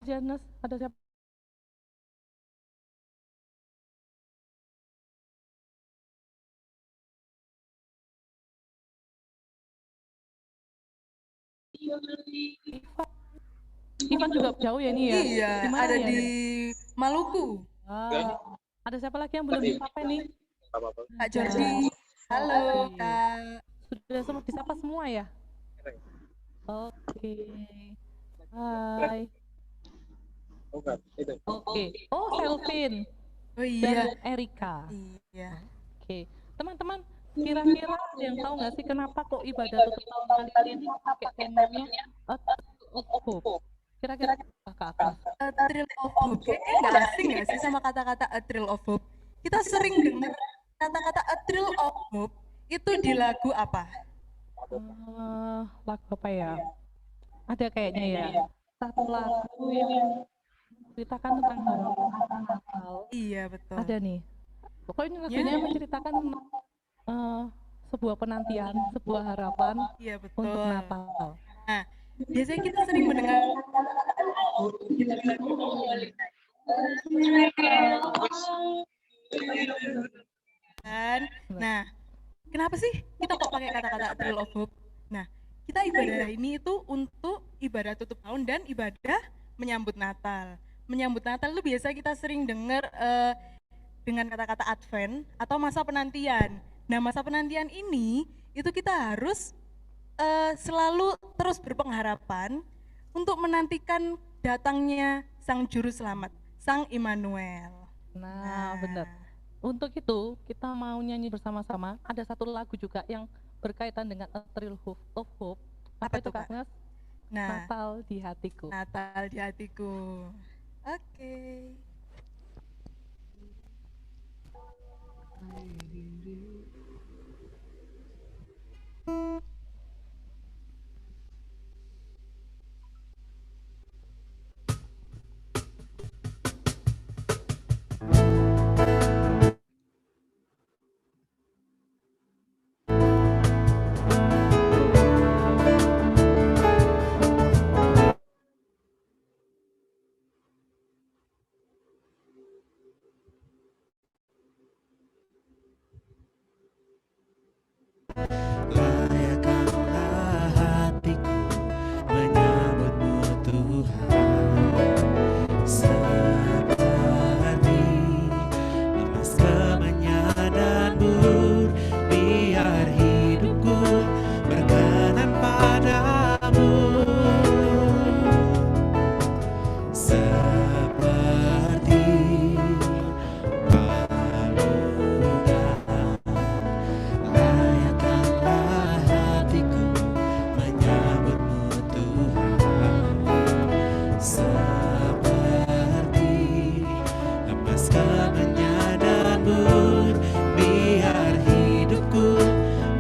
Janus, ada siapa? Ivan juga jauh ya ini ya? Iya, Di mana ada ya? di Maluku. Ada siapa lagi yang belum disapa nih? Kak Jordi. Halo, Oke. Kak. Sudah semua disapa semua ya? Oke. Hai. Oke. Oh, Selvin Oh dan iya. Erika. Iya. Oke. Teman-teman, kira-kira ada yang tahu nggak sih kenapa kok ibadah tutup tahun kali ini pakai temanya A Thrill of Hope? Kira-kira apa, Kak Agnes? A Thrill of Hope. Kayaknya nggak asing nggak sih sama kata-kata A Thrill of Hope? Kita sering dengar kata-kata A Thrill of Hope itu di lagu apa? Lagu apa ya? Ada kayaknya ya. Satu lagu yang menceritakan tentang harapan Natal. Iya, betul. Ada nih. Pokoknya Ya? lagunya menceritakan eh, sebuah penantian, sebuah harapan Iya, untuk betul. Natal. Nah, biasanya kita sering mendengar kan. Nah, kenapa sih kita kok pakai kata-kata Thrill of Hope? Nah, kita ibadah ini itu untuk ibadah tutup tahun dan ibadah menyambut Natal. Menyambut Natal itu biasa kita sering dengar dengan kata-kata Advent atau masa penantian. Nah, masa penantian ini itu kita harus selalu terus berpengharapan untuk menantikan datangnya Sang Juru Selamat, Sang Immanuel. Nah, benar. Untuk itu, kita mau nyanyi bersama-sama. Ada satu lagu juga yang berkaitan dengan A Thrill of Hope. Apa itu, Kak Agnes? Nah, Natal di hatiku. Natal di hatiku. Oke. Layakkanlah hatiku menyambutmu Tuhan, seperti emas kemenyan dan mur, biar hidupku berkenan padamu. Seperti palungan, layakkanlah hatiku menyambutmu Tuhan, seperti emas kemenyan dan mur, biar hidupku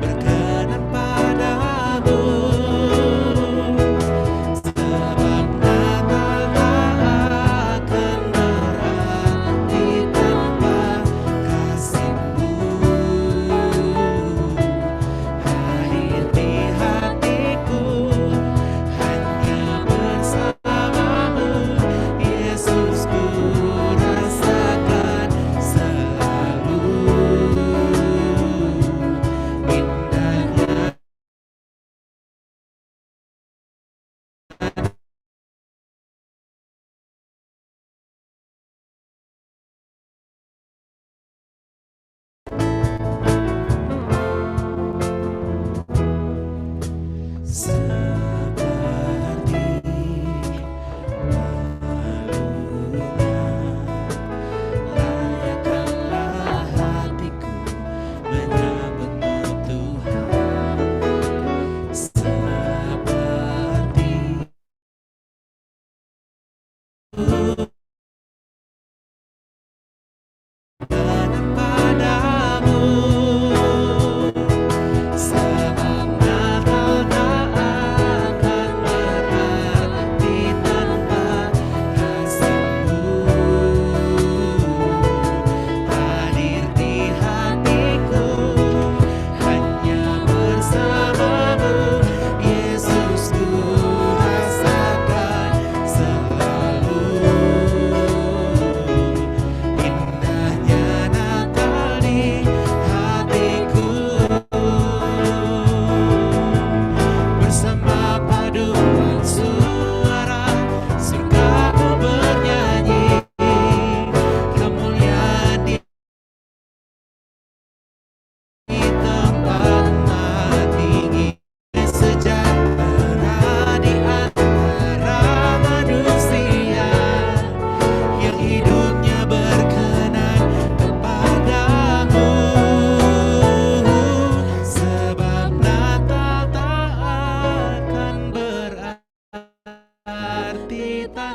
berkenan padamu. Sebab Natal tak akan berarti tanpa kasih-Mu. Hadir di hatiku, hanya bersama-Mu, Yesus, ku rasakan selalu indahnya. Seperti palungan, layakkanlah hatiku menyambutmu Tuhan, seperti berkenan padamu. Sebab Natal tak akan berarti tanpa kasih-Mu. Hadir di hatiku, hanya bersama-Mu, Yesus, ku rasakan selalu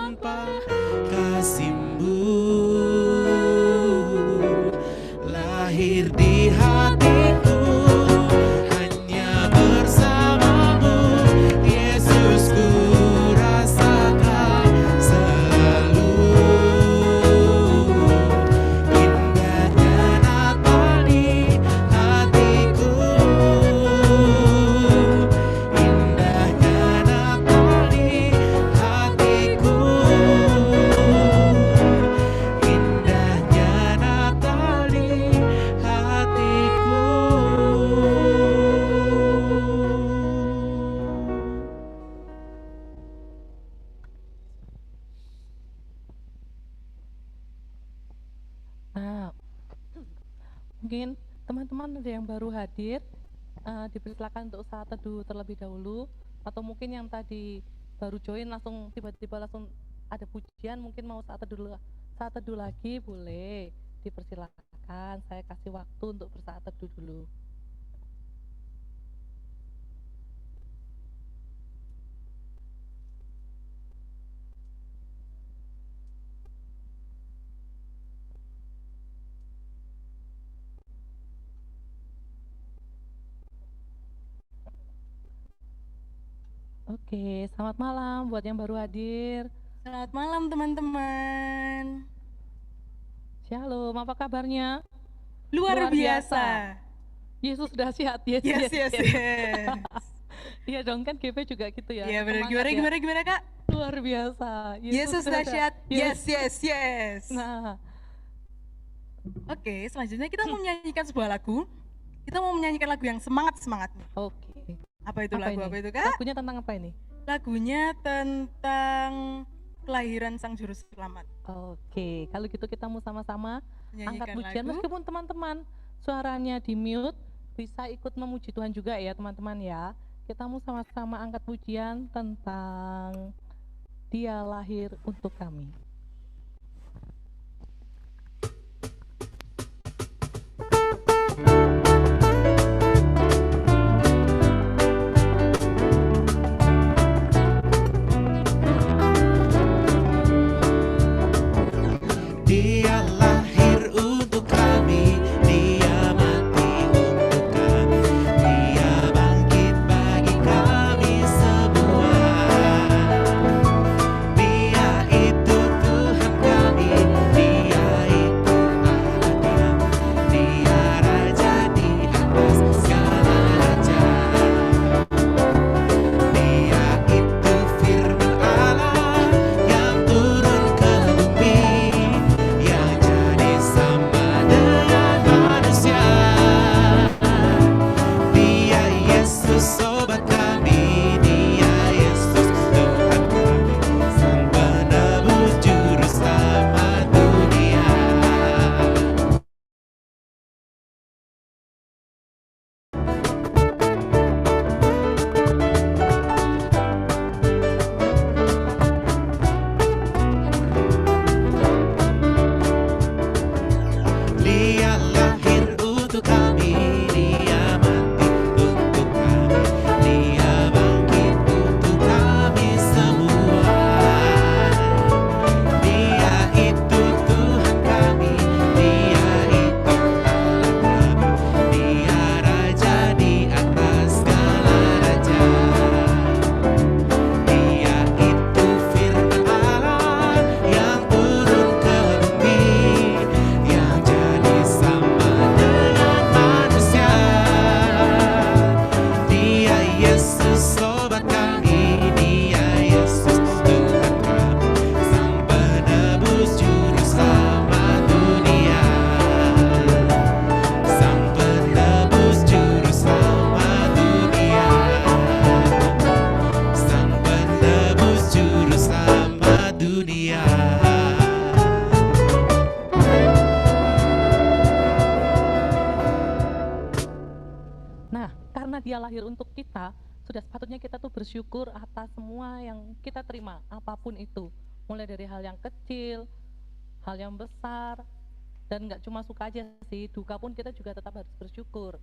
tanpa kasih-Mu. Lahir di hatiku hanya bersama-Mu, Yesus, ku rasakan selalu indahnya Natal di hatiku, indahnya Natal di hatiku, indahnya Natal di hatiku. Nah, mungkin teman-teman ada yang baru hadir, dipersilakan untuk saat teduh terlebih dahulu, atau mungkin yang tadi baru join langsung tiba-tiba langsung ada pujian, mungkin mau saat teduh lagi boleh dipersilakan. Saya kasih waktu untuk bersaat teduh dulu. Oke, selamat malam buat yang baru hadir. Selamat malam teman-teman. Shalom, apa kabarnya? Luar Luar biasa. Yesus dahsyat. Yes. Yes. Iya dong, kan GP juga gitu ya. Iya benar. Semangat ya. Gimana Kak? Luar biasa. Yesus dahsyat. Yes. Yes. Nah, Oke, selanjutnya kita mau menyanyikan sebuah lagu. Kita mau menyanyikan lagu yang semangat nih. oke. Apa itu Apa lagu? ini? Apa itu Kak? Lagunya tentang apa ini? Lagunya tentang kelahiran Sang Juru Selamat. Oke, kalau gitu kita mau sama-sama angkat Menyanyikan pujian, lagu. meskipun teman-teman suaranya di mute, bisa ikut memuji Tuhan juga ya teman-teman ya. Kita mau sama-sama angkat pujian tentang Dia lahir untuk kami. Dia lahir untuk kami, Dia mati untuk kami, Dia bangkit bagi kami semua. Dia itu Tuhan kami, Dia itu Allah kami, Dia Raja di atas segala raja. Dia itu firman Allah yang turun ke bumi, yang jadi sama dengan manusia. Dia Yesus sobat kami, Dia Yesus Tuhan kami, Sang penebus juru selamat dunia. Dia lahir untuk kami, Dia mati untuk kami, Dia bangkit untuk kami semua. Dia itu Tuhan kami, Dia itu Allah kami, Dia Raja di atas segala raja. Dia itu firman Allah yang turun ke bumi, yang jadi sama dengan manusia. Dia Yesus sobat kami, Dia Yesus Tuhan kami, Sang penebus juru selamat dunia. Sang penebus juru selamat dunia. Sang penebus juru selamat dunia. Nah, karena Dia lahir untuk kita, sudah sepatutnya kita tuh bersyukur atas semua yang kita terima, apapun itu. Mulai dari hal yang kecil, hal yang besar, dan nggak cuma suka aja sih, duka pun kita juga tetap harus bersyukur.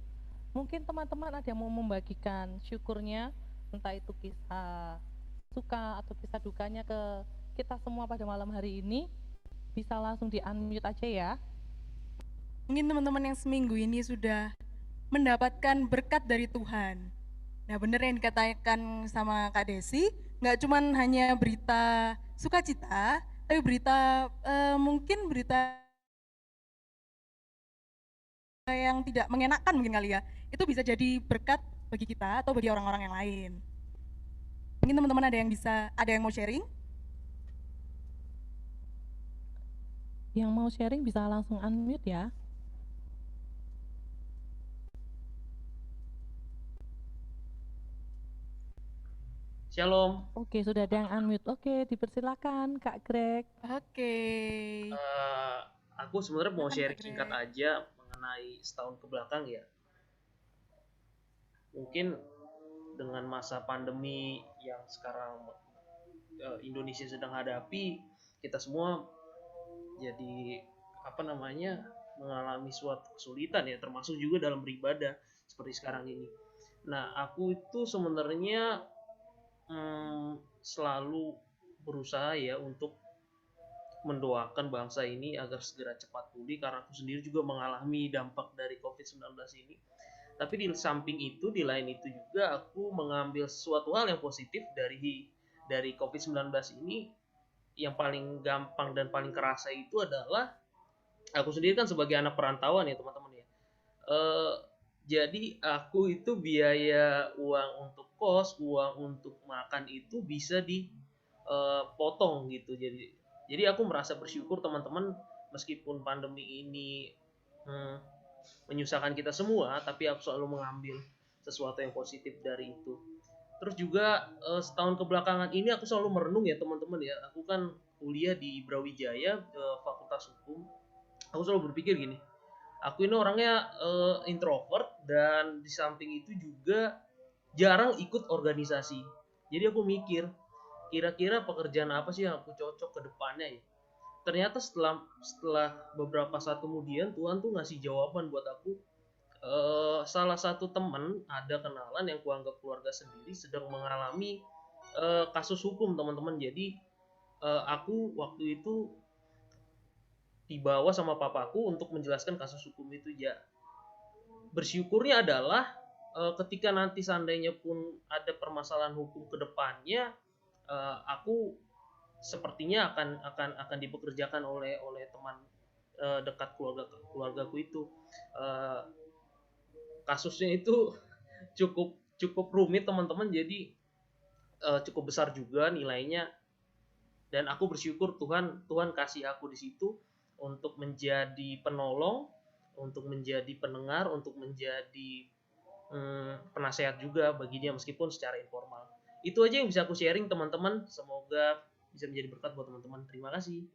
Mungkin teman-teman ada yang mau membagikan syukurnya, entah itu kisah suka atau kisah dukanya ke kita semua pada malam hari ini bisa langsung di-unmute aja ya. Mungkin teman-teman yang seminggu ini sudah mendapatkan berkat dari Tuhan. Nah, benar yang dikatakan sama Kak Desi, nggak cuman hanya berita sukacita, tapi berita mungkin berita yang tidak mengenakan mungkin kali ya. Itu bisa jadi berkat bagi kita atau bagi orang-orang yang lain. Mungkin teman-teman ada yang mau sharing? Yang mau sharing bisa langsung unmute ya. Shalom. Oke, sudah ada yang unmute. Oke, dipersilakan Kak Greg. Oke. Aku sebenarnya mau Silakan, sharing Kak singkat Greg. aja mengenai setahun ke belakang ya. Mungkin dengan masa pandemi yang sekarang Indonesia sedang hadapi, kita semua jadi mengalami suatu kesulitan ya, termasuk juga dalam beribadah seperti sekarang ini. Nah, aku itu sebenarnya selalu berusaha ya untuk mendoakan bangsa ini agar segera cepat pulih, karena aku sendiri juga mengalami dampak dari COVID-19 ini. Tapi di samping itu, di lain itu juga aku mengambil sesuatu hal yang positif dari COVID-19 ini. Yang paling gampang dan paling kerasa itu adalah aku sendiri kan sebagai anak perantauan ya teman-teman ya. Jadi aku itu biaya uang untuk kos, uang untuk makan itu bisa dipotong gitu. Jadi aku merasa bersyukur teman-teman, meskipun pandemi ini menyusahkan kita semua, tapi aku selalu mengambil sesuatu yang positif dari itu. Terus juga setahun kebelakangan ini aku selalu merenung ya teman-teman ya. Aku kan kuliah di Brawijaya, Fakultas Hukum. Aku selalu berpikir gini, aku ini orangnya introvert, dan di samping itu juga jarang ikut organisasi. Jadi aku mikir, kira-kira pekerjaan apa sih yang aku cocok ke depannya ya. Ternyata setelah beberapa saat kemudian Tuhan tuh ngasih jawaban buat aku. Salah satu teman, ada kenalan yang kuanggap keluarga sendiri, sedang mengalami kasus hukum teman-teman. Jadi aku waktu itu dibawa sama papaku untuk menjelaskan kasus hukum itu ya. Bersyukurnya adalah ketika nanti seandainya pun ada permasalahan hukum ke depannya, aku sepertinya akan dipekerjakan oleh teman dekat keluargaku itu. Kasusnya itu cukup rumit teman-teman, jadi cukup besar juga nilainya, dan aku bersyukur Tuhan kasih aku di situ untuk menjadi penolong, untuk menjadi pendengar, untuk menjadi penasehat juga bagi dia meskipun secara informal. Itu aja yang bisa aku sharing teman-teman, semoga bisa menjadi berkat buat teman-teman. Terima kasih.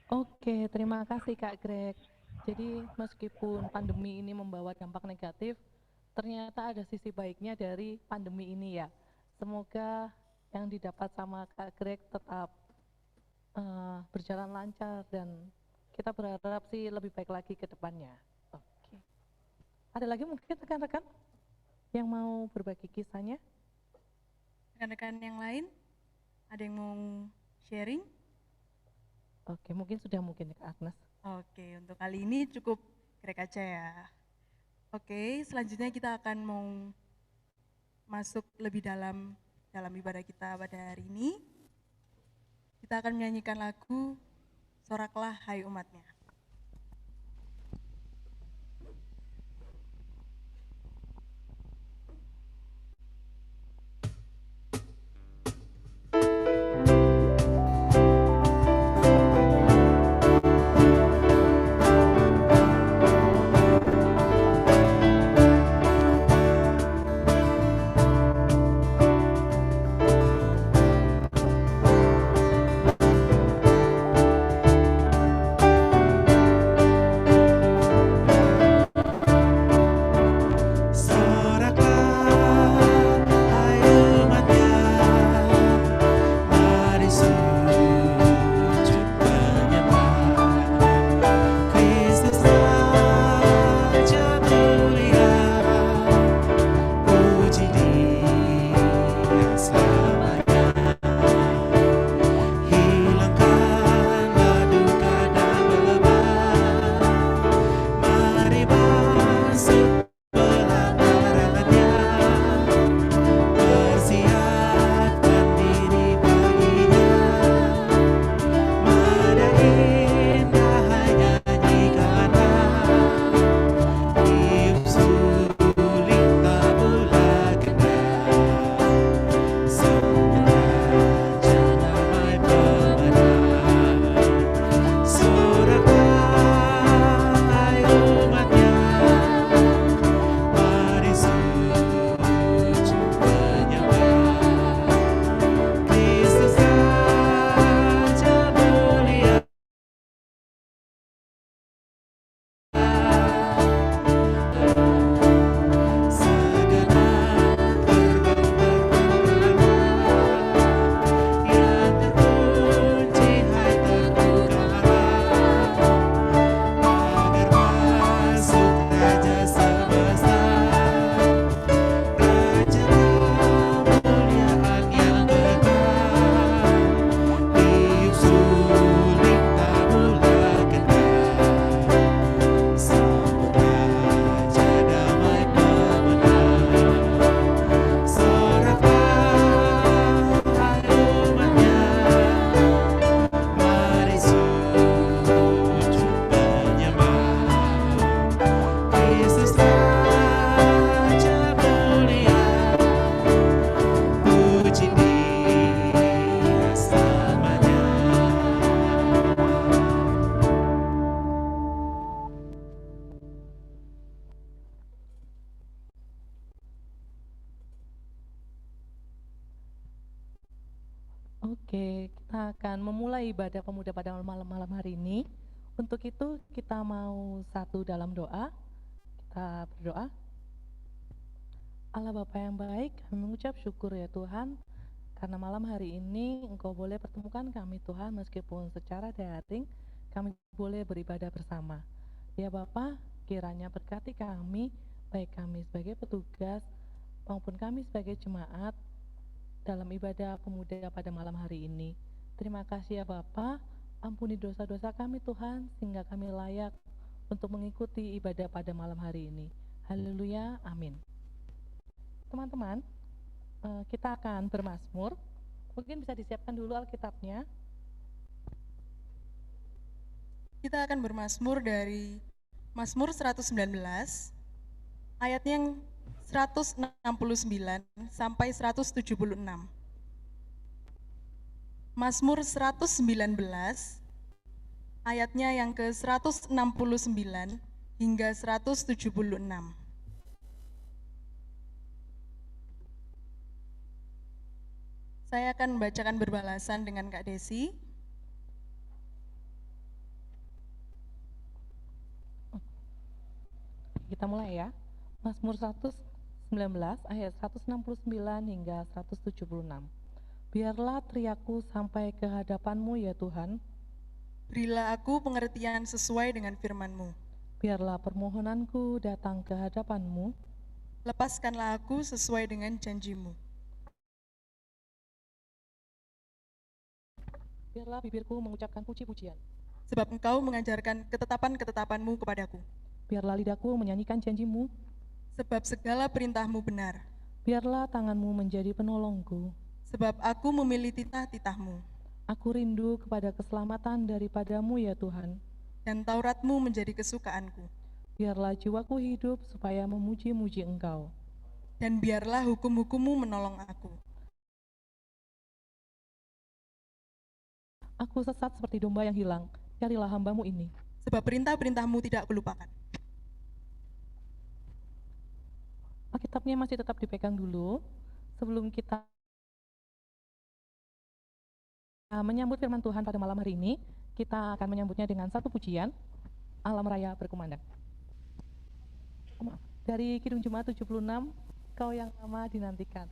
Oke, terima kasih Kak Greg. Jadi meskipun pandemi ini membawa dampak negatif, ternyata ada sisi baiknya dari pandemi ini ya. Semoga yang didapat sama Kak Greg tetap berjalan lancar, dan kita berharap sih lebih baik lagi ke depannya. Oke. Ada lagi mungkin rekan-rekan yang mau berbagi kisahnya? Rekan-rekan yang lain, ada yang mau sharing? Oke, mungkin Kak Agnes. Oke, untuk kali ini cukup Greg aja ya. Oke, selanjutnya kita akan mau masuk lebih dalam ibadah kita pada hari ini. Kita akan menyanyikan lagu Soraklah Hai Umatnya. Soraklah Oke, kita akan memulai ibadah pemuda pada malam hari ini. Untuk itu kita mau satu dalam doa. Kita berdoa. Allah Bapa yang baik, kami mengucap syukur ya Tuhan, karena malam hari ini Engkau boleh pertemukan kami Tuhan, meskipun secara daring kami boleh beribadah bersama. Ya Bapa, kiranya berkati kami, baik kami sebagai petugas maupun kami sebagai jemaat dalam ibadah pemuda pada malam hari ini. Terima kasih ya Bapa, ampuni dosa-dosa kami Tuhan, sehingga kami layak untuk mengikuti ibadah pada malam hari ini. Haleluya, amin. Teman-teman, kita akan bermazmur. Mungkin bisa disiapkan dulu Alkitabnya. Kita akan bermazmur dari Mazmur 119, ayatnya yang 169 sampai 176. Mazmur 119, ayatnya yang ke 169 hingga 176. Saya akan membacakan berbalasan dengan Kak Desi. Kita mulai ya. Mazmur 119 ayat 169 hingga 176. Biarlah teriakku sampai ke hadapan-Mu ya Tuhan. Berilah aku pengertian sesuai dengan firman-Mu. Biarlah permohonanku datang ke hadapan-Mu. Lepaskanlah aku sesuai dengan janji-Mu. Biarlah bibirku mengucapkan puji-pujian. Sebab Engkau mengajarkan ketetapan-ketetapan-Mu kepadaku. Biarlah lidahku menyanyikan janji-Mu. Sebab segala perintah-Mu benar. Biarlah tangan-Mu menjadi penolongku. Sebab aku memilih titah-titah-Mu. Aku rindu kepada keselamatan daripada-Mu ya Tuhan. Dan Taurat-Mu menjadi kesukaanku. Biarlah jiwaku hidup supaya memuji-muji Engkau. Dan biarlah hukum-hukum-Mu menolong aku. Aku sesat seperti domba yang hilang, carilah hamba-Mu ini. Sebab perintah-perintah-Mu tidak kulupakan. Alkitabnya masih tetap dipegang dulu. Sebelum kita menyambut firman Tuhan pada malam hari ini, kita akan menyambutnya dengan satu pujian, Alam Raya Berkumandang. Dari Kidung Jemaat 76, Kau yang lama dinantikan.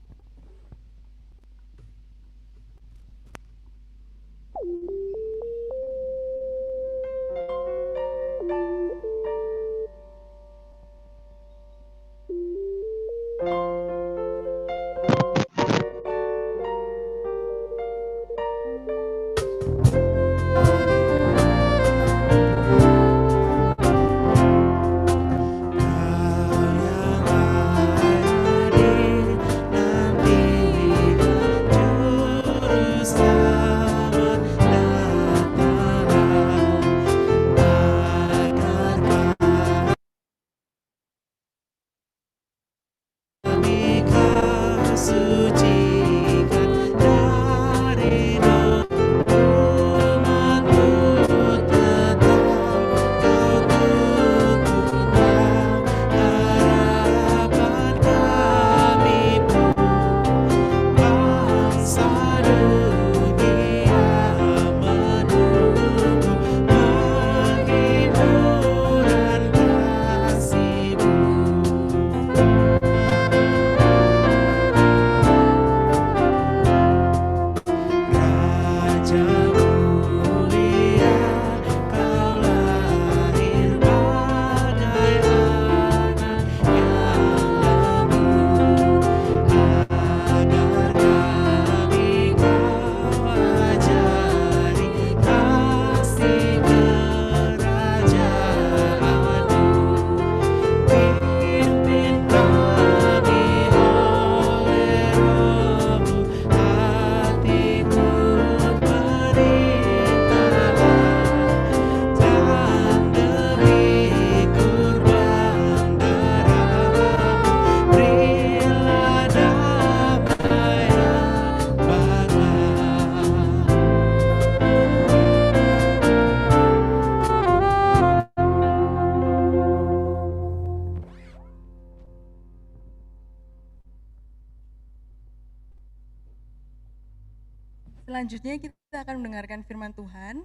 Selanjutnya kita akan mendengarkan firman Tuhan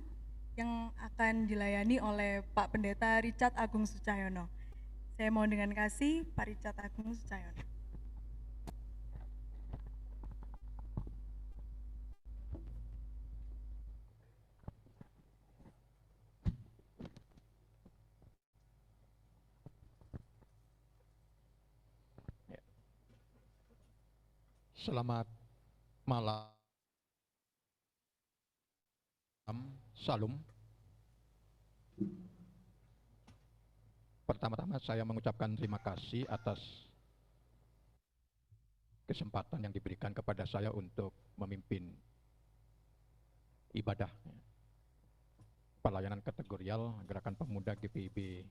yang akan dilayani oleh Pak Pendeta Richard Agung Sucayono. Saya mohon dengan kasih Pak Richard Agung Sucayono. Selamat malam, Salam. Pertama-tama saya mengucapkan terima kasih atas kesempatan yang diberikan kepada saya untuk memimpin ibadah pelayanan kategorial Gerakan Pemuda GPIB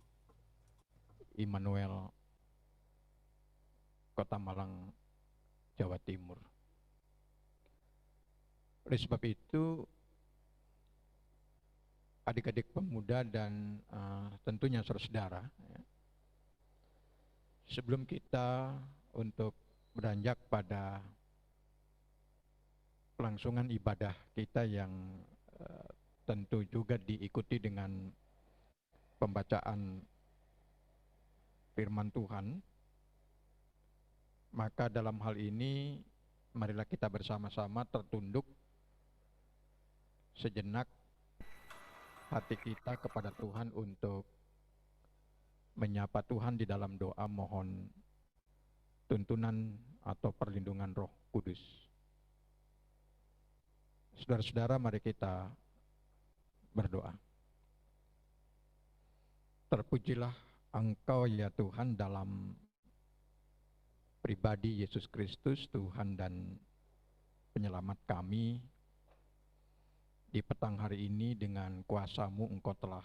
Immanuel Kota Malang, Jawa Timur. Oleh sebab itu, adik-adik pemuda dan tentunya saudara-saudara, sebelum kita untuk beranjak pada kelangsungan ibadah kita yang tentu juga diikuti dengan pembacaan firman Tuhan, maka dalam hal ini marilah kita bersama-sama tertunduk sejenak hati kita kepada Tuhan untuk menyapa Tuhan di dalam doa mohon tuntunan atau perlindungan Roh Kudus. Saudara-saudara, mari kita berdoa. Terpujilah Engkau ya Tuhan dalam pribadi Yesus Kristus, Tuhan dan penyelamat kami. Di petang hari ini dengan kuasa-Mu Engkau telah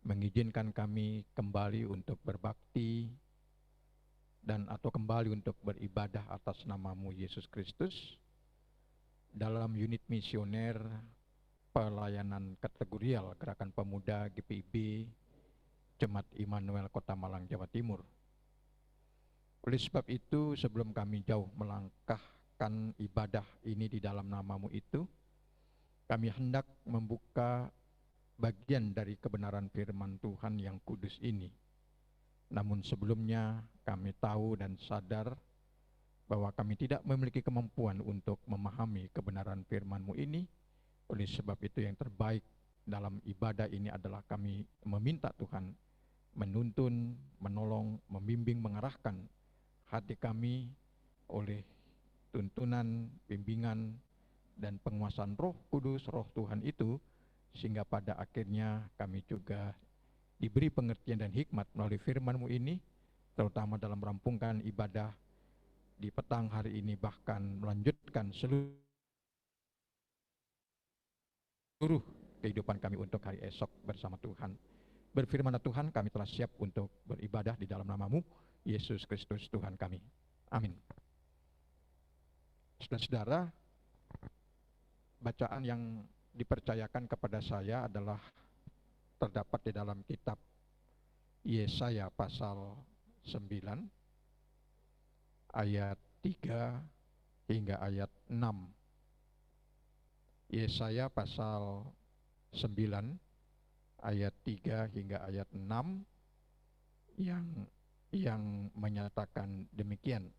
mengizinkan kami kembali untuk berbakti dan atau kembali untuk beribadah atas nama-Mu Yesus Kristus dalam unit misioner pelayanan kategorial Gerakan Pemuda GPIB Jemaat Immanuel Kota Malang, Jawa Timur. Oleh sebab itu, sebelum kami jauh melangkahkan ibadah ini di dalam nama-Mu itu, kami hendak membuka bagian dari kebenaran firman Tuhan yang kudus ini. Namun sebelumnya kami tahu dan sadar bahwa kami tidak memiliki kemampuan untuk memahami kebenaran firman-Mu ini. Oleh sebab itu yang terbaik dalam ibadah ini adalah kami meminta Tuhan menuntun, menolong, membimbing, mengarahkan hati kami oleh tuntunan, bimbingan, dan penguasaan Roh Kudus, Roh Tuhan itu, sehingga pada akhirnya kami juga diberi pengertian dan hikmat melalui firman-Mu ini, terutama dalam merampungkan ibadah di petang hari ini, bahkan melanjutkan seluruh kehidupan kami untuk hari esok bersama Tuhan. Berfirmanlah Tuhan, kami telah siap untuk beribadah di dalam nama-Mu, Yesus Kristus Tuhan kami. Amin. Saudara-saudara, bacaan yang dipercayakan kepada saya adalah terdapat di dalam kitab Yesaya pasal 9 ayat 3 hingga ayat 6. Yesaya pasal 9 ayat 3 hingga ayat 6 yang menyatakan demikian.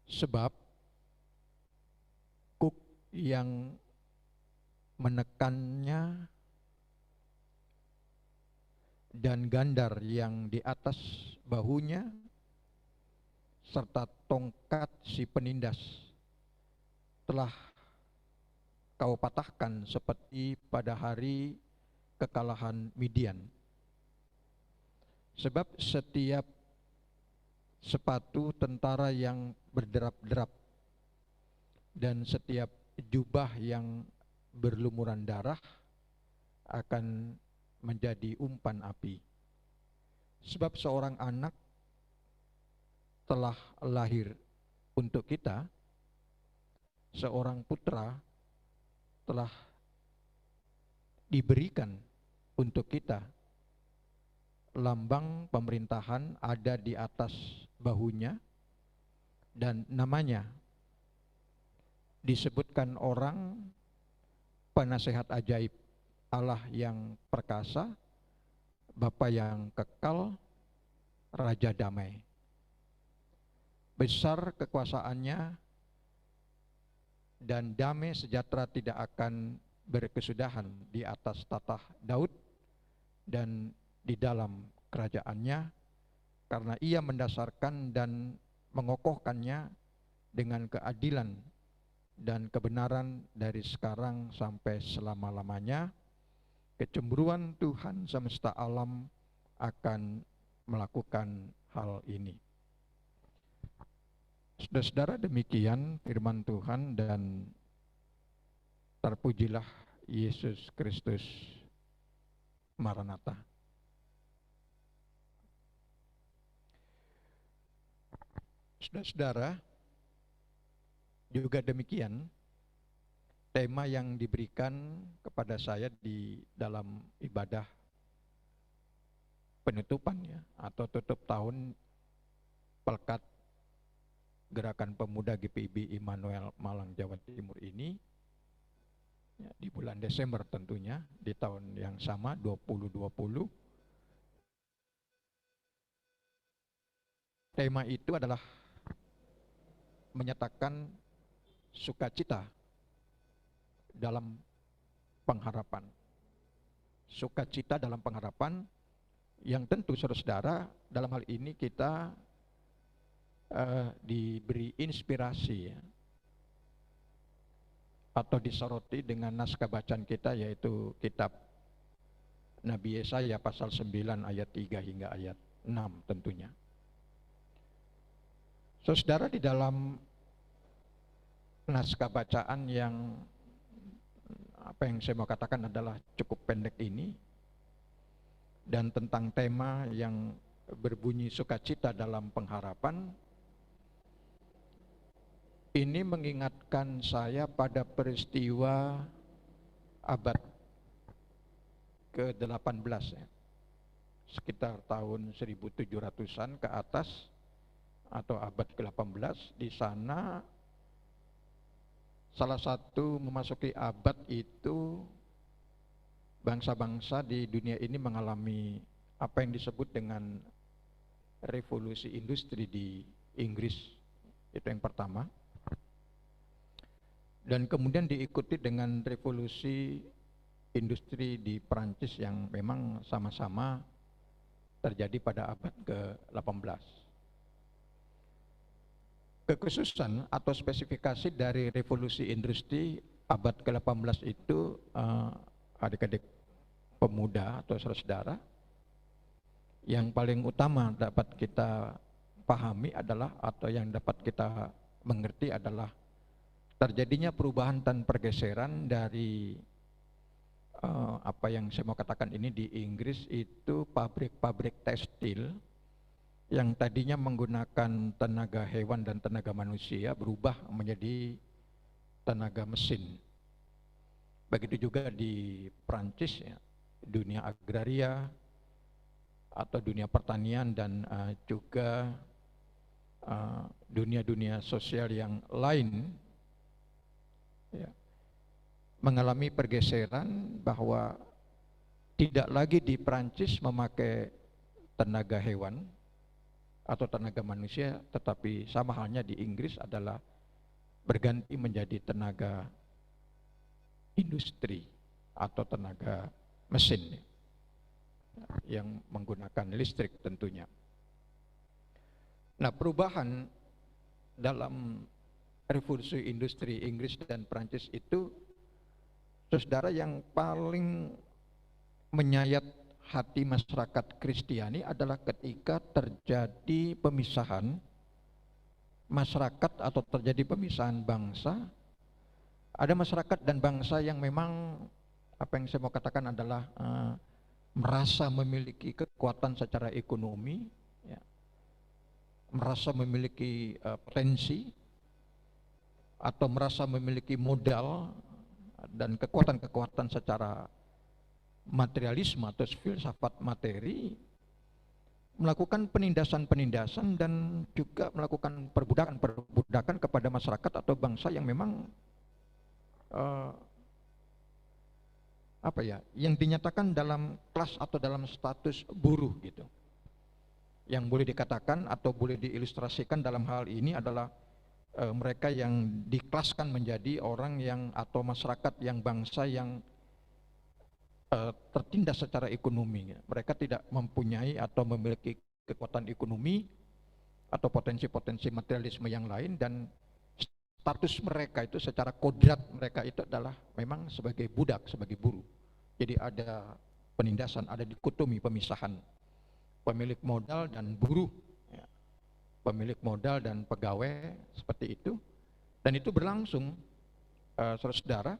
Sebab kuk yang menekannya dan gandar yang di atas bahunya serta tongkat si penindas telah kau patahkan seperti pada hari kekalahan Midian. Sebab setiap sepatu tentara yang berderap-derap dan setiap jubah yang berlumuran darah akan menjadi umpan api. Sebab seorang anak telah lahir untuk kita, seorang putra telah diberikan untuk kita, lambang pemerintahan ada di atas bahunya, dan namanya disebutkan orang penasehat ajaib, Allah yang perkasa, Bapa yang kekal, Raja damai. Besar kekuasaannya dan damai sejahtera tidak akan berkesudahan di atas tatah Daud dan di dalam kerajaannya, karena ia mendasarkan dan mengokohkannya dengan keadilan dan kebenaran dari sekarang sampai selama-lamanya. Kecemburuan Tuhan semesta alam akan melakukan hal ini. Saudara-saudara, demikian firman Tuhan, dan terpujilah Yesus Kristus. Maranatha. Saudara-saudara, juga demikian tema yang diberikan kepada saya di dalam ibadah penutupan atau tutup tahun Pelkat Gerakan Pemuda GPIB Immanuel Malang Jawa Timur ini di bulan Desember, tentunya di tahun yang sama 2020. Tema itu adalah menyatakan sukacita dalam pengharapan. Sukacita dalam pengharapan, yang tentu saudara-saudara dalam hal ini kita diberi inspirasi atau disoroti dengan naskah bacaan kita, yaitu kitab Nabi Yesaya pasal 9 ayat 3 hingga ayat 6 tentunya. Saudara, di dalam naskah bacaan yang saya mau katakan adalah cukup pendek ini, dan tentang tema yang berbunyi sukacita dalam pengharapan, ini mengingatkan saya pada peristiwa abad ke-18 sekitar tahun 1700-an ke atas atau abad ke-18. Di sana salah satu memasuki abad itu bangsa-bangsa di dunia ini mengalami apa yang disebut dengan revolusi industri di Inggris. Itu yang pertama. Dan kemudian diikuti dengan revolusi industri di Perancis yang memang sama-sama terjadi pada abad ke-18. Kekhususan atau spesifikasi dari revolusi industri abad ke-18 itu, adik-adik pemuda atau saudara-saudara, yang paling utama dapat kita pahami adalah, atau yang dapat kita mengerti adalah, terjadinya perubahan dan pergeseran dari apa yang saya mau katakan ini di Inggris itu pabrik-pabrik tekstil yang tadinya menggunakan tenaga hewan dan tenaga manusia berubah menjadi tenaga mesin. Begitu juga di Prancis, dunia agraria atau dunia pertanian, dan juga dunia-dunia sosial yang lain mengalami pergeseran, bahwa tidak lagi di Prancis memakai tenaga hewan atau tenaga manusia, tetapi sama halnya di Inggris adalah berganti menjadi tenaga industri atau tenaga mesin yang menggunakan listrik tentunya. Nah, perubahan dalam revolusi industri Inggris dan Prancis itu, saudara, yang paling menyayat hati masyarakat Kristiani adalah ketika terjadi pemisahan masyarakat atau terjadi pemisahan bangsa. Ada masyarakat dan bangsa yang memang apa yang saya mau katakan adalah merasa memiliki kekuatan secara ekonomi, merasa memiliki potensi, atau merasa memiliki modal dan kekuatan-kekuatan secara materialisme atau filsafat materi, melakukan penindasan-penindasan dan juga melakukan perbudakan kepada masyarakat atau bangsa yang memang eh, apa ya, yang dinyatakan dalam kelas atau dalam status buruh gitu. Yang boleh dikatakan atau boleh diilustrasikan dalam hal ini adalah mereka yang dikelaskan menjadi orang yang atau masyarakat yang bangsa yang tertindas secara ekonomi. Mereka tidak mempunyai atau memiliki kekuatan ekonomi atau potensi-potensi materialisme yang lain, dan status mereka itu secara kodrat mereka itu adalah memang sebagai budak, sebagai buruh. Jadi ada penindasan, ada dikotomi, pemisahan pemilik modal dan buruh, ya. Pemilik modal dan pegawai, seperti itu. Dan itu berlangsung, saudara-saudara,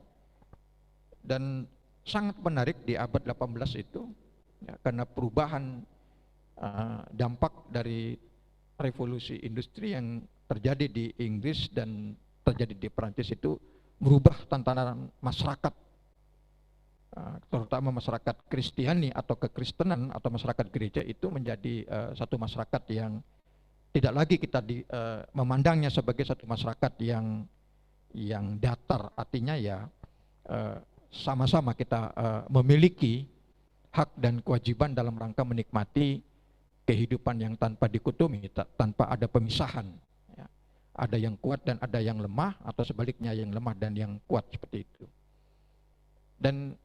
dan sangat menarik di abad 18 itu, ya, karena perubahan dampak dari revolusi industri yang terjadi di Inggris dan terjadi di Perancis itu merubah tatanan masyarakat, terutama masyarakat Kristiani atau kekristenan atau masyarakat gereja itu menjadi satu masyarakat yang tidak lagi kita memandangnya sebagai satu masyarakat yang datar, artinya ya sama-sama kita memiliki hak dan kewajiban dalam rangka menikmati kehidupan yang tanpa dikotomi, tanpa ada pemisahan. Ya. Ada yang kuat dan ada yang lemah, atau sebaliknya yang lemah dan yang kuat, seperti itu. Dan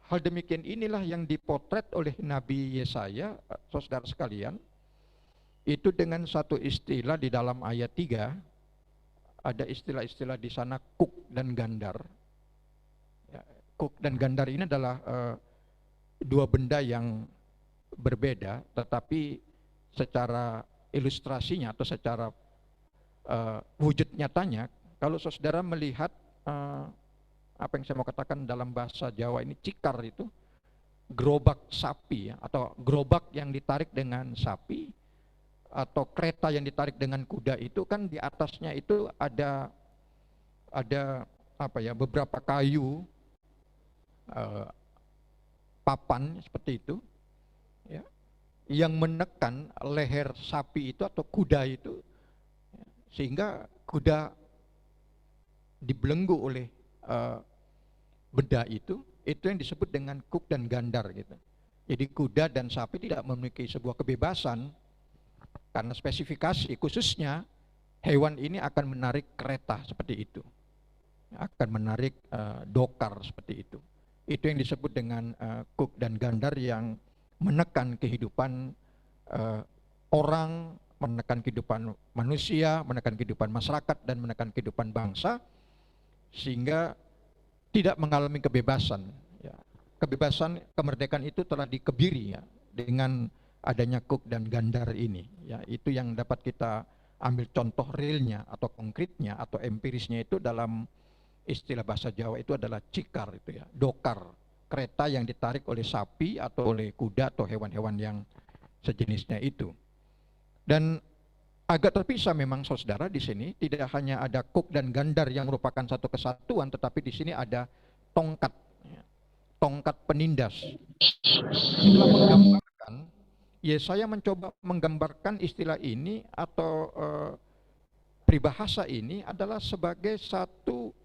hal demikian inilah yang dipotret oleh Nabi Yesaya, saudara sekalian, itu dengan satu istilah di dalam ayat 3, ada istilah-istilah di sana kuk dan gandar. Ya, kuk dan gandar ini adalah dua benda yang berbeda, tetapi secara ilustrasinya atau secara wujud nyatanya, kalau saudara melihat apa yang saya mau katakan dalam bahasa Jawa ini, cikar itu gerobak sapi, ya, atau gerobak yang ditarik dengan sapi, atau kereta yang ditarik dengan kuda, itu kan di atasnya itu ada apa ya, beberapa kayu papan seperti itu, ya, yang menekan leher sapi itu atau kuda itu, sehingga kuda dibelenggu oleh benda itu yang disebut dengan kuk dan gandar gitu. Jadi kuda dan sapi tidak memiliki sebuah kebebasan, karena spesifikasi khususnya hewan ini akan menarik kereta seperti itu, akan menarik dokar seperti itu. Itu yang disebut dengan kuk dan gandar yang menekan kehidupan orang, menekan kehidupan manusia, menekan kehidupan masyarakat, dan menekan kehidupan bangsa, sehingga tidak mengalami kebebasan. Ya. Kebebasan, kemerdekaan itu telah dikebiri, ya, dengan adanya kuk dan gandar ini. Ya, itu yang dapat kita ambil contoh realnya atau konkretnya atau empirisnya itu dalam istilah bahasa Jawa itu adalah cikar, itu ya, dokar, kereta yang ditarik oleh sapi atau oleh kuda atau hewan-hewan yang sejenisnya itu. Dan agak terpisah memang saudara di sini, tidak hanya ada kuk dan gandar yang merupakan satu kesatuan, tetapi di sini ada tongkat, ya, tongkat penindas. Itulah menggambarkan, ya, saya mencoba menggambarkan istilah ini atau peribahasa ini adalah sebagai satu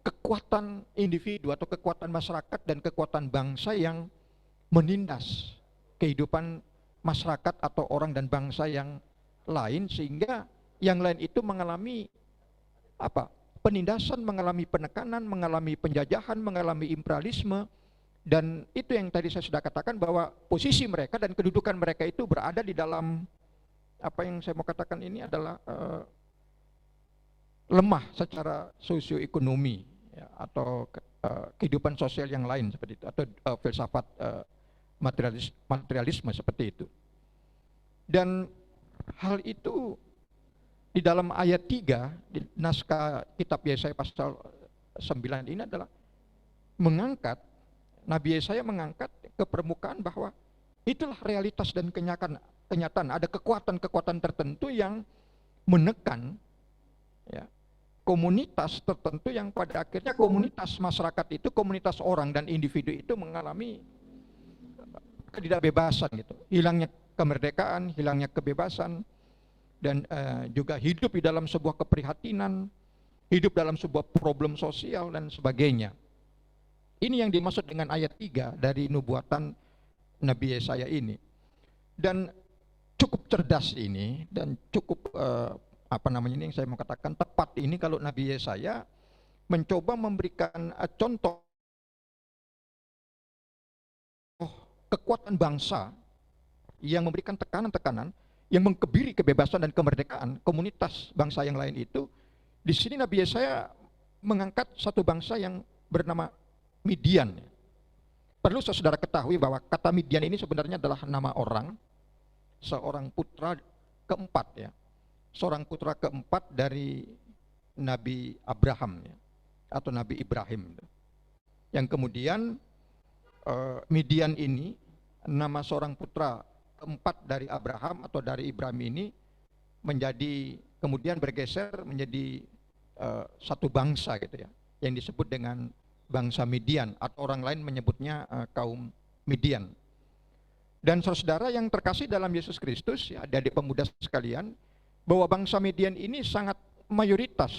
kekuatan individu atau kekuatan masyarakat dan kekuatan bangsa yang menindas kehidupan masyarakat atau orang dan bangsa yang lain, sehingga yang lain itu mengalami apa? Penindasan, mengalami penekanan, mengalami penjajahan, mengalami imperialisme. Dan itu yang tadi saya sudah katakan, bahwa posisi mereka dan kedudukan mereka itu berada di dalam apa yang saya mau katakan ini adalah lemah secara sosioekonomi, ya, atau kehidupan sosial yang lain seperti itu, atau filsafat materialisme seperti itu. Dan hal itu di dalam ayat 3 di naskah kitab Yesaya pasal 9 ini adalah mengangkat, Nabi Yesaya mengangkat ke permukaan bahwa itulah realitas dan kenyataan. Ada kekuatan-kekuatan tertentu yang menekan, ya, komunitas tertentu yang pada akhirnya komunitas masyarakat itu, komunitas orang dan individu itu mengalami ketidakbebasan gitu, hilangnya kemerdekaan, hilangnya kebebasan, dan juga hidup di dalam sebuah keprihatinan, hidup dalam sebuah problem sosial dan sebagainya. Ini yang dimaksud dengan ayat 3 dari nubuatan Nabi Yesaya ini. Dan cukup cerdas ini dan cukup ini yang saya mau katakan tepat ini kalau Nabi Yesaya mencoba memberikan contoh kekuatan bangsa yang memberikan tekanan-tekanan yang mengkebiri kebebasan dan kemerdekaan komunitas bangsa yang lain itu. Di sini Nabi Yesaya mengangkat satu bangsa yang bernama Midian. Perlu saudara ketahui bahwa kata Midian ini sebenarnya adalah nama orang, seorang putra keempat ya. Seorang putra keempat dari Nabi Abraham ya, atau Nabi Ibrahim. Yang kemudian Midian ini nama seorang putra keempat dari Abraham atau dari Ibrahim ini menjadi kemudian bergeser menjadi satu bangsa gitu ya, yang disebut dengan bangsa Midian atau orang lain menyebutnya kaum Midian. Dan saudara yang terkasih dalam Yesus Kristus ya, adik-adik pemuda sekalian, bahwa bangsa Midian ini sangat mayoritas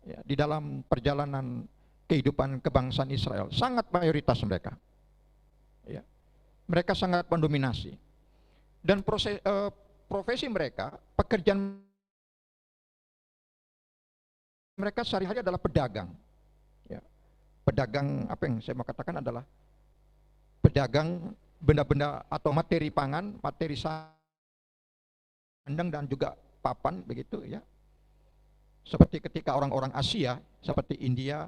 ya, di dalam perjalanan kehidupan kebangsaan Israel, sangat mayoritas mereka ya. Mereka sangat mendominasi dan profesi mereka, pekerjaan mereka sehari-hari adalah pedagang. Pedagang, apa yang saya mau katakan adalah pedagang benda-benda atau materi pangan, materi sandang dan juga papan begitu ya. Seperti ketika orang-orang Asia seperti India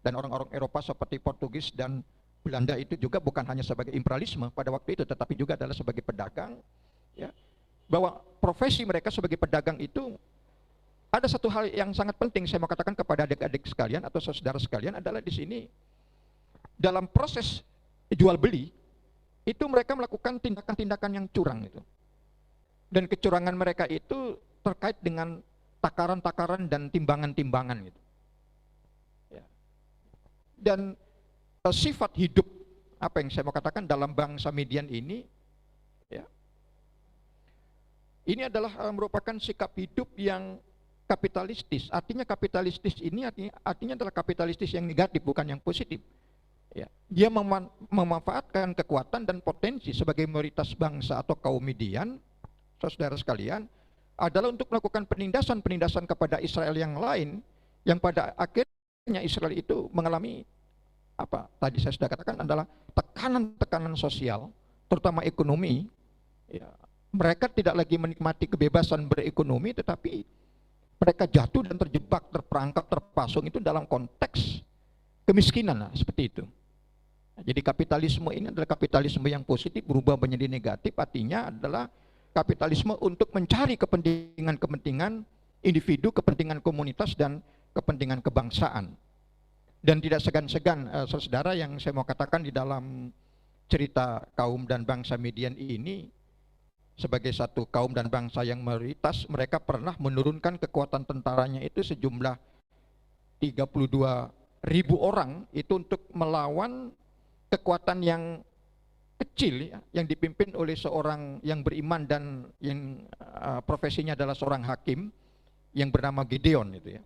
dan orang-orang Eropa seperti Portugis dan Belanda itu juga bukan hanya sebagai imperialisme pada waktu itu, tetapi juga adalah sebagai pedagang ya. Bahwa profesi mereka sebagai pedagang itu ada satu hal yang sangat penting saya mau katakan kepada adik-adik sekalian atau saudara sekalian adalah di sini dalam proses jual beli itu mereka melakukan tindakan-tindakan yang curang itu. Dan kecurangan mereka itu terkait dengan takaran-takaran dan timbangan-timbangan gitu. Ya. Dan sifat hidup apa yang saya mau katakan dalam bangsa Midian ini ya. Ini adalah merupakan sikap hidup yang kapitalistis. Artinya kapitalistis ini artinya adalah kapitalistis yang negatif, bukan yang positif. Ya. Dia memanfaatkan kekuatan dan potensi sebagai mayoritas bangsa atau kaum Midian, saudara sekalian, adalah untuk melakukan penindasan-penindasan kepada Israel yang lain, yang pada akhirnya Israel itu mengalami apa? Tadi saya sudah katakan adalah tekanan-tekanan sosial, terutama ekonomi. Ya. Mereka tidak lagi menikmati kebebasan berekonomi, tetapi mereka jatuh dan terjebak, terperangkap, terpasung itu dalam konteks kemiskinan lah, seperti itu. Nah, jadi kapitalisme ini adalah kapitalisme yang positif berubah menjadi negatif, artinya adalah kapitalisme untuk mencari kepentingan-kepentingan individu, kepentingan komunitas dan kepentingan kebangsaan. Dan tidak segan-segan saudara yang saya mau katakan di dalam cerita kaum dan bangsa Midian ini, sebagai satu kaum dan bangsa yang mayoritas, mereka pernah menurunkan kekuatan tentaranya itu sejumlah 32.000 orang itu untuk melawan kekuatan yang kecil ya, yang dipimpin oleh seorang yang beriman dan yang profesinya adalah seorang hakim yang bernama Gideon itu ya.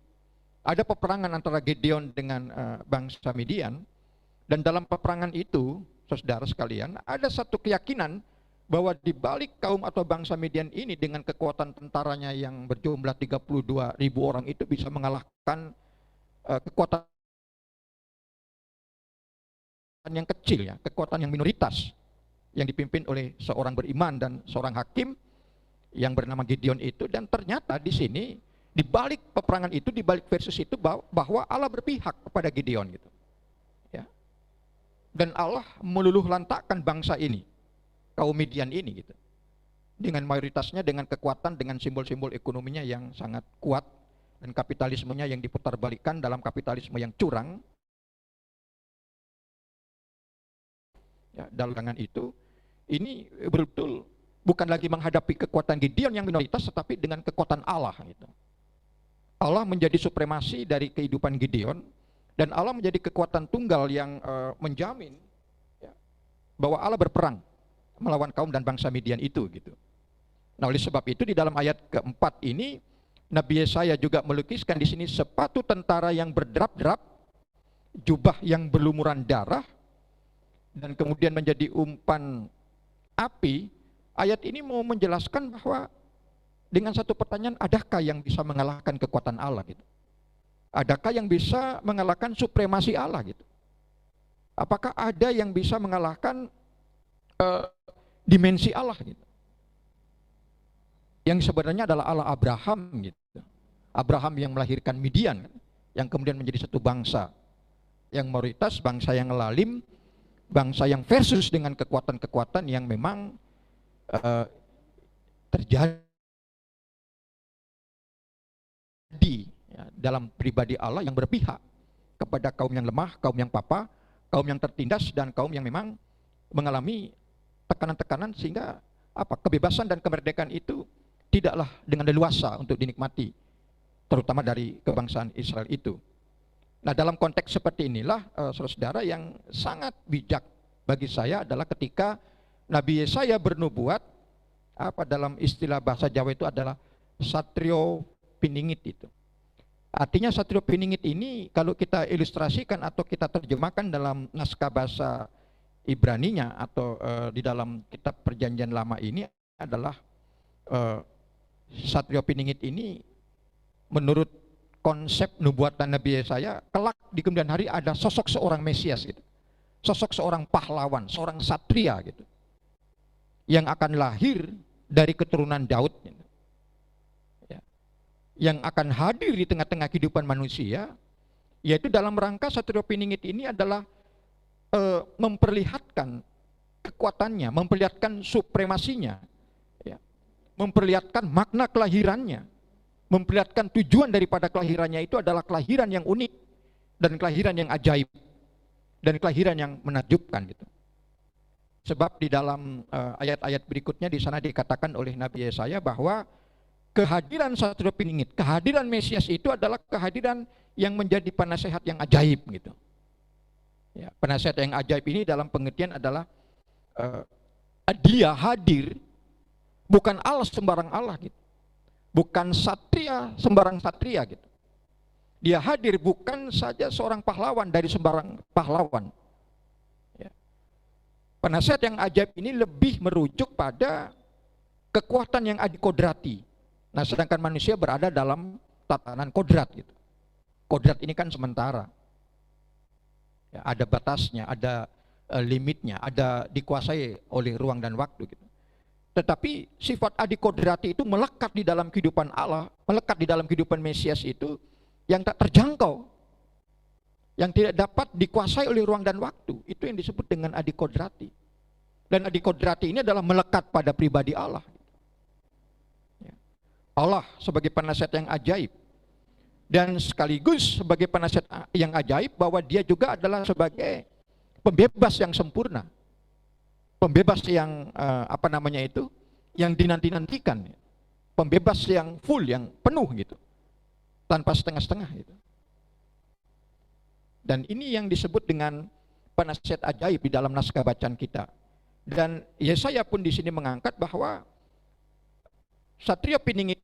Ada peperangan antara Gideon dengan bangsa Midian, dan dalam peperangan itu saudara sekalian ada satu keyakinan bahwa di balik kaum atau bangsa Midian ini dengan kekuatan tentaranya yang berjumlah 32.000 orang itu bisa mengalahkan kekuatan yang kecil ya, kekuatan yang minoritas yang dipimpin oleh seorang beriman dan seorang hakim yang bernama Gideon itu. Dan ternyata di sini di balik peperangan itu, di balik versus itu bahwa Allah berpihak kepada Gideon gitu. Ya. Dan Allah meluluh lantakkan bangsa ini, kaum Midian ini gitu. Dengan mayoritasnya, dengan kekuatan, dengan simbol-simbol ekonominya yang sangat kuat dan kapitalismenya yang diputarbalikkan dalam kapitalisme yang curang. Ya, dalam tangan itu ini betul bukan lagi menghadapi kekuatan Gideon yang minoritas, tetapi dengan kekuatan Allah gitu. Allah menjadi supremasi dari kehidupan Gideon, dan Allah menjadi kekuatan tunggal yang menjamin ya, bahwa Allah berperang melawan kaum dan bangsa Midian itu gitu. Nah, oleh sebab itu di dalam ayat keempat ini Nabi Yesaya juga melukiskan di sini sepatu tentara yang berderap-derap, jubah yang berlumuran darah, dan kemudian menjadi umpan api. Ayat ini mau menjelaskan bahwa dengan satu pertanyaan, adakah yang bisa mengalahkan kekuatan Allah gitu? Adakah yang bisa mengalahkan supremasi Allah gitu? Apakah ada yang bisa mengalahkan dimensi Allah gitu? Yang sebenarnya adalah Allah Abraham gitu. Abraham yang melahirkan Midian, yang kemudian menjadi satu bangsa yang mayoritas, bangsa yang lalim, bangsa yang versus dengan kekuatan-kekuatan yang memang terjadi ya, dalam pribadi Allah yang berpihak kepada kaum yang lemah, kaum yang papa, kaum yang tertindas, dan kaum yang memang mengalami tekanan-tekanan, sehingga kebebasan dan kemerdekaan itu tidaklah dengan leluasa untuk dinikmati, terutama dari kebangsaan Israel itu. Nah, dalam konteks seperti inilah saudara-saudara, yang sangat bijak bagi saya adalah ketika Nabi Yesaya bernubuat, dalam istilah bahasa Jawa itu adalah satrio piningit itu. Artinya satrio piningit ini kalau kita ilustrasikan atau kita terjemahkan dalam naskah bahasa Ibraninya atau di dalam kitab Perjanjian Lama ini adalah satrio piningit ini menurut konsep nubuatan Nabi Yesaya, kelak di kemudian hari ada sosok seorang Mesias gitu. Sosok seorang pahlawan, seorang satria gitu. Yang akan lahir dari keturunan Daud gitu. Ya. Yang akan hadir di tengah-tengah kehidupan manusia, yaitu dalam rangka satrio piningit ini adalah memperlihatkan kekuatannya, memperlihatkan supremasinya, ya. Memperlihatkan makna kelahirannya, memperlihatkan tujuan daripada kelahirannya itu adalah kelahiran yang unik dan kelahiran yang ajaib dan kelahiran yang menakjubkan gitu. Sebab di dalam ayat-ayat berikutnya di sana dikatakan oleh Nabi Yesaya bahwa kehadiran satrio piningit, kehadiran Mesias itu adalah kehadiran yang menjadi penasehat yang ajaib gitu. Ya, penasehat yang ajaib ini dalam pengertian adalah dia hadir bukan Allah sembarang Allah gitu. Bukan satria sembarang satria gitu. Dia hadir bukan saja seorang pahlawan dari sembarang pahlawan. Ya. Penasehat yang ajaib ini lebih merujuk pada kekuatan yang adikodrati. Nah, sedangkan manusia berada dalam tatanan kodrat gitu. Kodrat ini kan sementara. Ya, ada batasnya, ada limitnya, ada dikuasai oleh ruang dan waktu gitu. Tetapi sifat adikodrati itu melekat di dalam kehidupan Allah, melekat di dalam kehidupan Mesias itu yang tak terjangkau, yang tidak dapat dikuasai oleh ruang dan waktu. Itu yang disebut dengan adikodrati. Dan adikodrati ini adalah melekat pada pribadi Allah. Allah sebagai penasihat yang ajaib, dan sekaligus sebagai penasihat yang ajaib bahwa dia juga adalah sebagai pembebas yang sempurna. Pembebas yang yang dinanti-nantikan, pembebas yang full, yang penuh gitu, tanpa setengah-setengah gitu. Dan ini yang disebut dengan penasihat ajaib di dalam naskah bacaan kita. Dan Yesaya pun di sini mengangkat bahwa satria piningit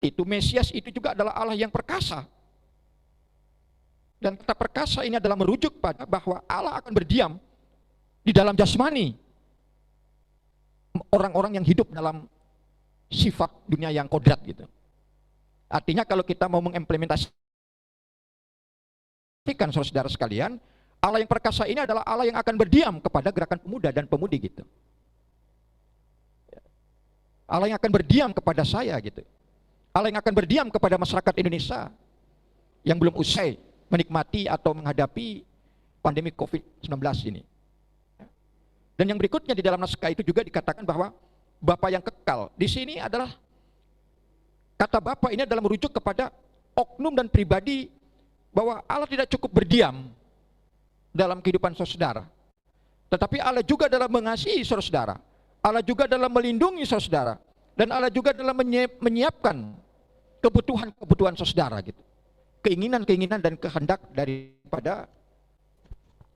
itu, Mesias itu juga adalah Allah yang perkasa. Dan kata perkasa ini adalah merujuk pada bahwa Allah akan berdiam di dalam jasmani orang-orang yang hidup dalam sifat dunia yang kodrat gitu. Artinya kalau kita mau mengimplementasikan, saudara sekalian, Allah yang perkasa ini adalah Allah yang akan berdiam kepada gerakan pemuda dan pemudi gitu. Allah yang akan berdiam kepada saya gitu. Allah yang akan berdiam kepada masyarakat Indonesia yang belum usai menikmati atau menghadapi pandemi COVID-19 ini. Dan yang berikutnya di dalam naskah itu juga dikatakan bahwa Bapa yang kekal. Di sini adalah kata Bapa ini adalah merujuk kepada oknum dan pribadi bahwa Allah tidak cukup berdiam dalam kehidupan saudara. Tetapi Allah juga dalam mengasihi saudara. Allah juga dalam melindungi saudara. Dan Allah juga dalam menyiapkan kebutuhan-kebutuhan saudara gitu. Keinginan-keinginan dan kehendak daripada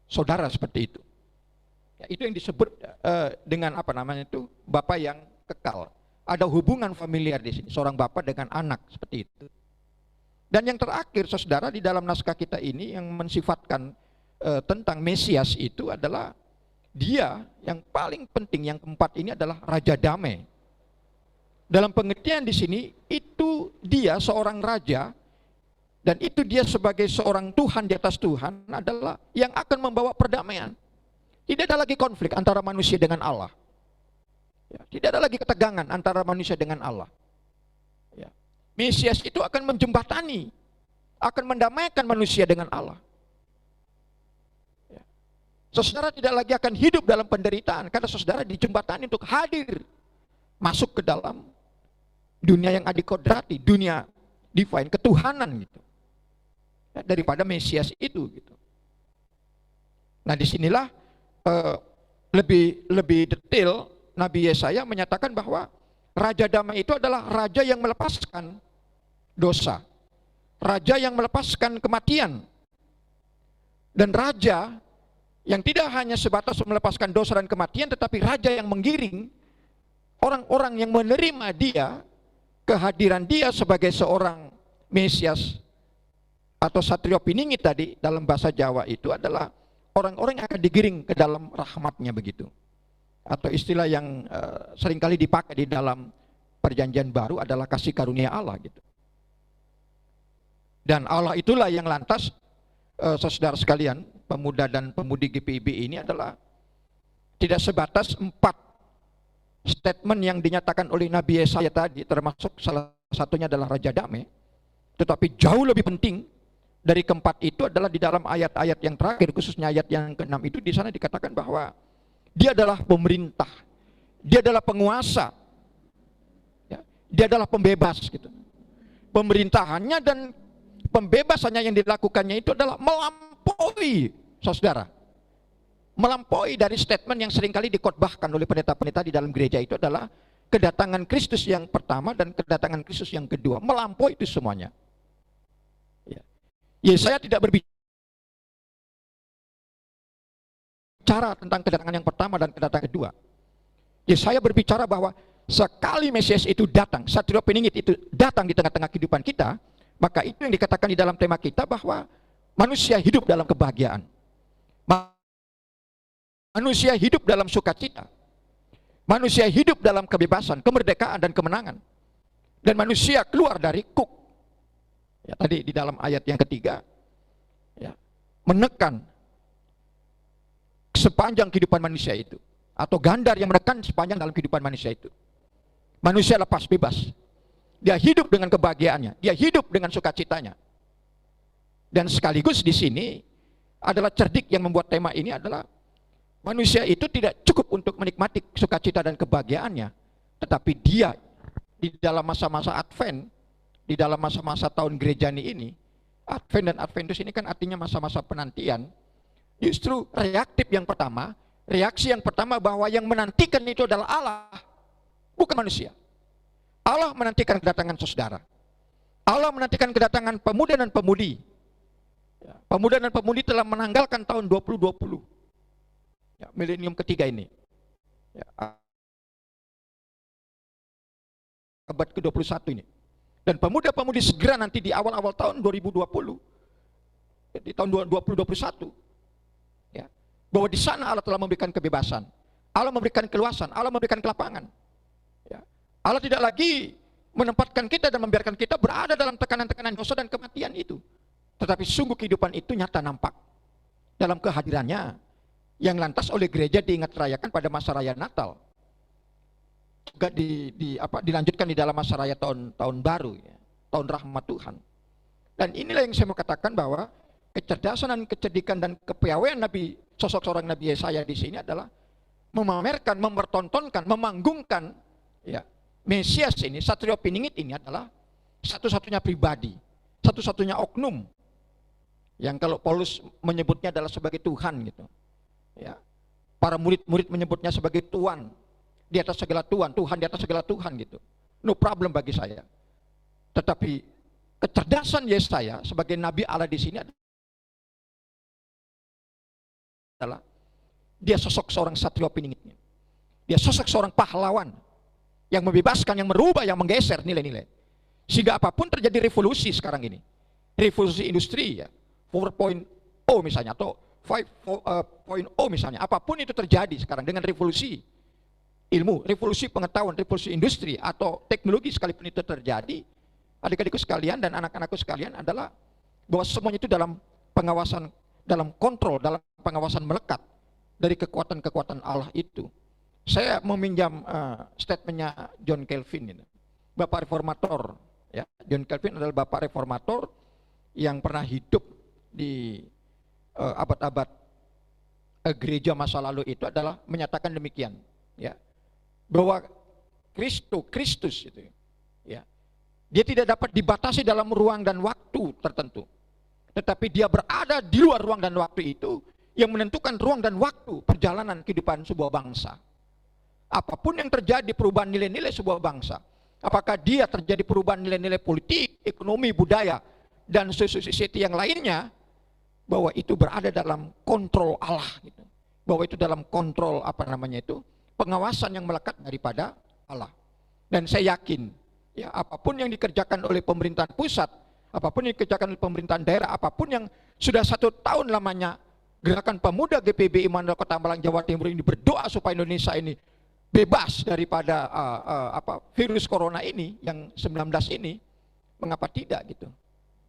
saudara seperti itu. Ya, itu yang disebut dengan Bapa yang kekal. Ada hubungan familiar di sini, seorang bapak dengan anak seperti itu. Dan yang terakhir, saudara, di dalam naskah kita ini yang mensifatkan tentang Mesias itu adalah dia yang paling penting, yang keempat ini adalah Raja Damai. Dalam pengertian di sini, itu dia seorang raja, dan itu dia sebagai seorang Tuhan di atas Tuhan adalah yang akan membawa perdamaian. Tidak ada lagi konflik antara manusia dengan Allah. Ya, tidak ada lagi ketegangan antara manusia dengan Allah. Ya. Mesias itu akan menjembatani, akan mendamaikan manusia dengan Allah. Ya. Saudara tidak lagi akan hidup dalam penderitaan, karena saudara dijembatani untuk hadir, masuk ke dalam dunia yang adikodrati, dunia divine, ketuhanan gitu. Ya, daripada Mesias itu gitu. Nah, disinilah lebih detail Nabi Yesaya menyatakan bahwa Raja Damai itu adalah raja yang melepaskan dosa, raja yang melepaskan kematian, dan raja yang tidak hanya sebatas melepaskan dosa dan kematian, tetapi raja yang menggiring orang-orang yang menerima dia, kehadiran dia sebagai seorang Mesias atau Satrio Piningit tadi dalam bahasa Jawa itu adalah orang-orang yang akan digiring ke dalam rahmatnya begitu. Atau istilah yang seringkali dipakai di dalam perjanjian baru adalah kasih karunia Allah gitu. Dan Allah itulah yang lantas saudara sekalian, pemuda dan pemudi GPIB ini adalah tidak sebatas 4 statement yang dinyatakan oleh Nabi Yesaya tadi, termasuk salah satunya adalah Raja Damai, tetapi jauh lebih penting dari keempat itu adalah di dalam ayat-ayat yang terakhir, khususnya ayat yang ke-6 itu, di sana dikatakan bahwa dia adalah pemerintah, dia adalah penguasa, ya, dia adalah pembebas gitu. Pemerintahannya dan pembebasannya yang dilakukannya itu adalah melampaui, saudara, melampaui dari statement yang seringkali dikhotbahkan oleh pendeta-pendeta di dalam gereja itu adalah kedatangan Kristus yang pertama dan kedatangan Kristus yang kedua, melampaui itu semuanya. Yesaya tidak berbicara tentang kedatangan yang pertama dan kedatangan kedua. Yesaya berbicara bahwa sekali Mesias itu datang, Satrio Piningit itu datang di tengah-tengah kehidupan kita, maka itu yang dikatakan di dalam tema kita bahwa manusia hidup dalam kebahagiaan. Manusia hidup dalam sukacita. Manusia hidup dalam kebebasan, kemerdekaan dan kemenangan. Dan manusia keluar dari kuk. Ya, tadi di dalam ayat yang ketiga, ya, menekan sepanjang kehidupan manusia itu, atau gandar yang menekan sepanjang dalam kehidupan manusia itu. Manusia lepas bebas, dia hidup dengan kebahagiaannya, dia hidup dengan sukacitanya. Dan sekaligus di sini adalah cerdik yang membuat tema ini adalah manusia itu tidak cukup untuk menikmati sukacita dan kebahagiaannya, tetapi dia di dalam masa-masa Advent, di dalam masa-masa tahun gerejani ini, Advent dan Adventus ini kan artinya masa-masa penantian, justru reaktif yang pertama, reaksi yang pertama bahwa yang menantikan itu adalah Allah, bukan manusia. Allah menantikan kedatangan saudara. Allah menantikan kedatangan pemuda dan pemudi. Ya, pemuda dan pemudi telah menanggalkan tahun 2020. Ya, milenium ketiga ini. Ya, abad ke-21 ini. Dan pemuda-pemudi segera nanti di awal-awal tahun 2020, di tahun 2021, ya, bahwa di sana Allah telah memberikan kebebasan, Allah memberikan keluasan, Allah memberikan kelapangan. Ya. Allah tidak lagi menempatkan kita dan membiarkan kita berada dalam tekanan-tekanan dosa dan kematian itu. Tetapi sungguh kehidupan itu nyata nampak dalam kehadirannya yang lantas oleh gereja diingat rayakan pada masa raya Natal. Juga dilanjutkan di dalam masa raya tahun baru, ya, tahun rahmat Tuhan. Dan inilah yang saya mau katakan bahwa kecerdasan dan kecerdikan dan kepiawaian Nabi, sosok seorang Nabi Yesaya di sini adalah memamerkan, mempertontonkan, memanggungkan, ya, Mesias ini, Satrio Piningit ini adalah satu-satunya pribadi, satu-satunya oknum yang kalau Paulus menyebutnya adalah sebagai Tuhan gitu. Ya. Para murid-murid menyebutnya sebagai Tuhan. Di atas segala Tuhan, Tuhan di atas segala Tuhan gitu. No problem bagi saya. Tetapi kecerdasan Yesaya sebagai Nabi Allah di sini adalah dia sosok seorang Satrio Piningit. Dia sosok seorang pahlawan yang membebaskan, yang merubah, yang menggeser nilai-nilai. Sehingga apapun terjadi revolusi sekarang ini, revolusi industri ya, 4.0 misalnya, atau 5.0 misalnya, apapun itu terjadi sekarang dengan revolusi ilmu, revolusi pengetahuan, revolusi industri atau teknologi sekalipun itu terjadi, adik-adikku sekalian dan anak-anakku sekalian, adalah bahwa semuanya itu dalam pengawasan, dalam kontrol, dalam pengawasan melekat dari kekuatan-kekuatan Allah itu. Saya meminjam statementnya John Calvin ini, Bapak Reformator. Ya, John Calvin adalah Bapak Reformator yang pernah hidup di abad-abad gereja masa lalu, itu adalah menyatakan demikian, ya, bahwa Kristus itu, ya, dia tidak dapat dibatasi dalam ruang dan waktu tertentu, tetapi dia berada di luar ruang dan waktu itu yang menentukan ruang dan waktu perjalanan kehidupan sebuah bangsa. Apapun yang terjadi perubahan nilai-nilai sebuah bangsa, apakah dia terjadi perubahan nilai-nilai politik, ekonomi, budaya, dan society yang lainnya, bahwa itu berada dalam kontrol Allah, gitu. Bahwa itu dalam kontrol pengawasan yang melekat daripada Allah. Dan saya yakin, ya, apapun yang dikerjakan oleh pemerintahan pusat, apapun yang dikerjakan oleh pemerintahan daerah, apapun yang sudah 1 tahun lamanya Gerakan Pemuda GPB Immanuel Kota Malang Jawa Timur ini berdoa supaya Indonesia ini bebas daripada virus corona ini, yang 19 ini, mengapa tidak gitu?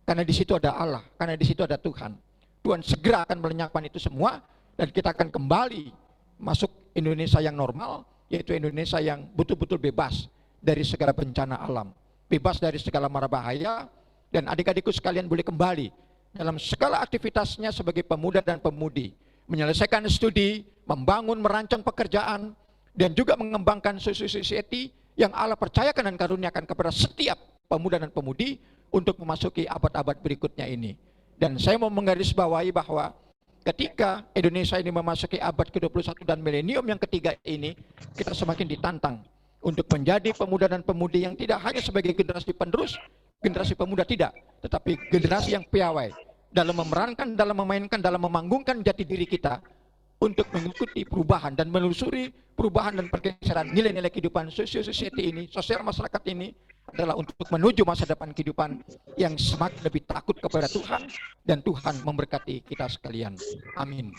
Karena di situ ada Allah, karena di situ ada Tuhan. Tuhan segera akan melenyapkan itu semua dan kita akan kembali masuk Indonesia yang normal, yaitu Indonesia yang betul-betul bebas dari segala bencana alam, bebas dari segala mara bahaya, dan adik-adikku sekalian boleh kembali dalam segala aktivitasnya sebagai pemuda dan pemudi, menyelesaikan studi, membangun, merancang pekerjaan, dan juga mengembangkan society yang Allah percayakan dan karuniakan kepada setiap pemuda dan pemudi untuk memasuki abad-abad berikutnya ini. Dan saya mau menggarisbawahi bahwa ketika Indonesia ini memasuki abad ke-21 dan milenium yang ketiga ini, kita semakin ditantang untuk menjadi pemuda dan pemudi yang tidak hanya sebagai generasi penerus, generasi pemuda tidak, tetapi generasi yang piawai dalam memerankan, dalam memainkan, dalam memanggungkan jati diri kita untuk mengikuti perubahan dan menelusuri perubahan dan pergeseran nilai-nilai kehidupan society ini, sosial masyarakat ini, adalah untuk menuju masa depan kehidupan yang semakin lebih takut kepada Tuhan, dan Tuhan memberkati kita sekalian. Amin.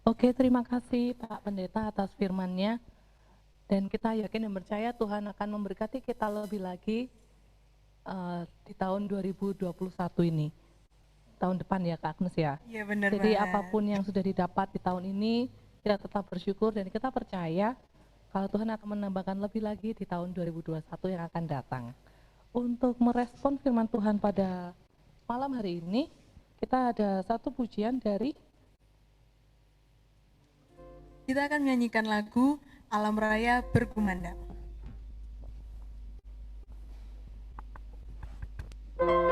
Oke, terima kasih Pak Pendeta atas firman-Nya. Dan kita yakin dan percaya Tuhan akan memberkati kita lebih lagi di tahun 2021 ini. Tahun depan ya Kak Agnes ya. Iya benar. Jadi apapun yang sudah didapat di tahun ini, kita tetap bersyukur dan kita percaya kalau Tuhan akan menambahkan lebih lagi di tahun 2021 yang akan datang. Untuk merespon firman Tuhan pada malam hari ini, kita ada satu pujian dari, kita akan menyanyikan lagu Alam Raya Berkumandang. Alam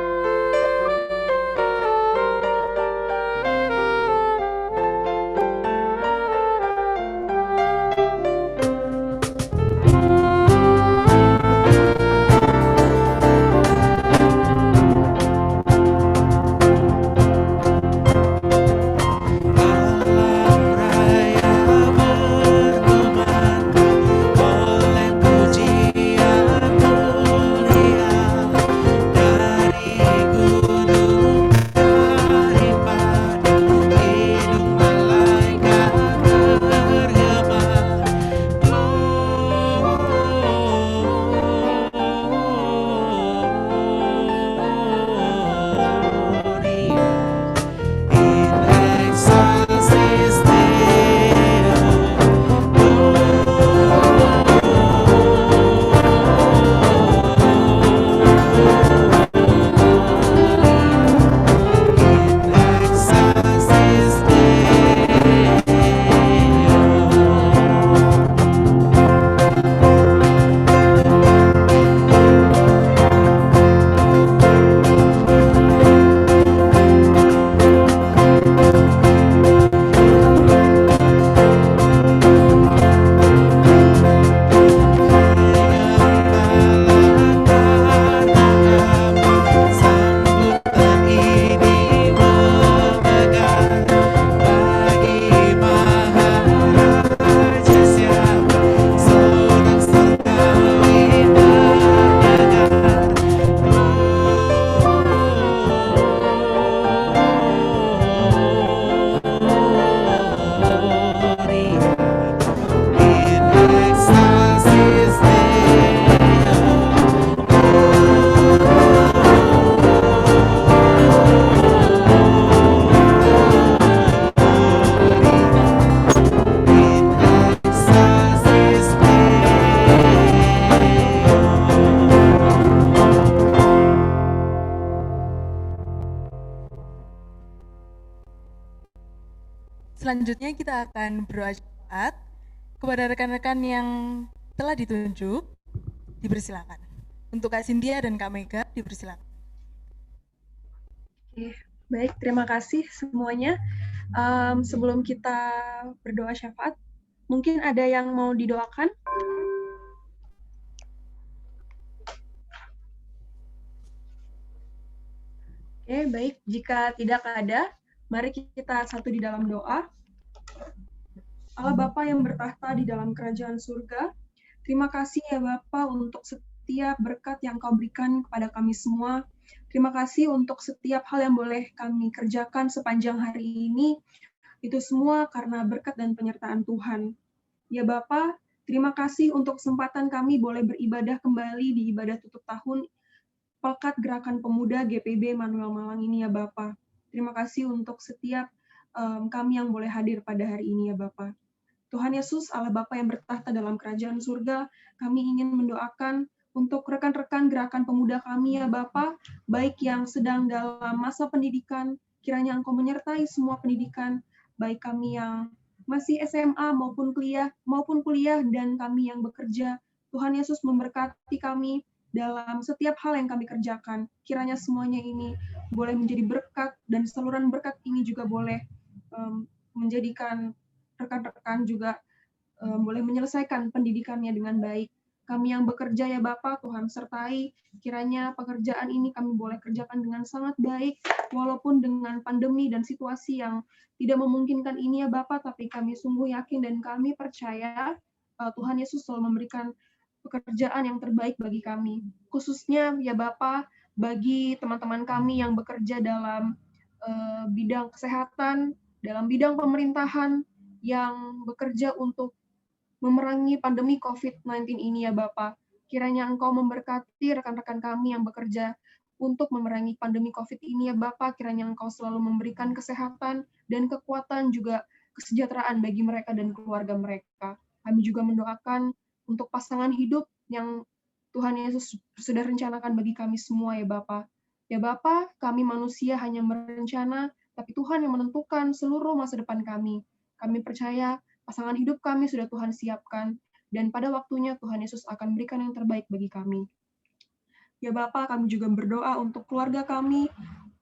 raya berkumandang oleh Selanjutnya kita akan berdoa syafaat kepada rekan-rekan yang telah ditunjuk. Dipersilakan. Untuk Kak Cynthia dan Kak Mega, dipersilakan. Oke, baik, terima kasih semuanya. Sebelum kita berdoa syafaat, mungkin ada yang mau didoakan? Oke, baik. Jika tidak ada, mari kita satu di dalam doa. Allah Bapa yang bertahta di dalam kerajaan surga, terima kasih ya Bapa untuk setiap berkat yang Kau berikan kepada kami semua. Terima kasih untuk setiap hal yang boleh kami kerjakan sepanjang hari ini. Itu semua karena berkat dan penyertaan Tuhan. Ya Bapa, terima kasih untuk kesempatan kami boleh beribadah kembali di ibadah tutup tahun Pelkat Gerakan Pemuda GPB Manuel Malang ini ya Bapa. Terima kasih untuk setiap kami yang boleh hadir pada hari ini ya Bapa. Tuhan Yesus, Allah Bapa yang bertahta dalam kerajaan surga, kami ingin mendoakan untuk rekan-rekan gerakan pemuda kami ya Bapa, baik yang sedang dalam masa pendidikan, kiranya Engkau menyertai semua pendidikan, baik kami yang masih SMA maupun kuliah dan kami yang bekerja. Tuhan Yesus memberkati kami dalam setiap hal yang kami kerjakan. Kiranya semuanya ini boleh menjadi berkat dan saluran berkat ini juga boleh menjadikan rekan-rekan juga boleh menyelesaikan pendidikannya dengan baik. Kami yang bekerja ya Bapak, Tuhan sertai, kiranya pekerjaan ini kami boleh kerjakan dengan sangat baik, walaupun dengan pandemi dan situasi yang tidak memungkinkan ini ya Bapak, tapi kami sungguh yakin dan kami percaya Tuhan Yesus selalu memberikan pekerjaan yang terbaik bagi kami. Khususnya ya Bapak, bagi teman-teman kami yang bekerja dalam bidang kesehatan, dalam bidang pemerintahan, yang bekerja untuk memerangi pandemi COVID-19 ini ya Bapak. Kiranya Engkau memberkati rekan-rekan kami yang bekerja untuk memerangi pandemi COVID ini ya Bapak. Kiranya Engkau selalu memberikan kesehatan dan kekuatan juga kesejahteraan bagi mereka dan keluarga mereka. Kami juga mendoakan untuk pasangan hidup yang Tuhan Yesus sudah rencanakan bagi kami semua ya Bapak. Ya Bapak, kami manusia hanya merencana, tapi Tuhan yang menentukan seluruh masa depan kami. Kami percaya pasangan hidup kami sudah Tuhan siapkan, dan pada waktunya Tuhan Yesus akan berikan yang terbaik bagi kami. Ya Bapak, kami juga berdoa untuk keluarga kami,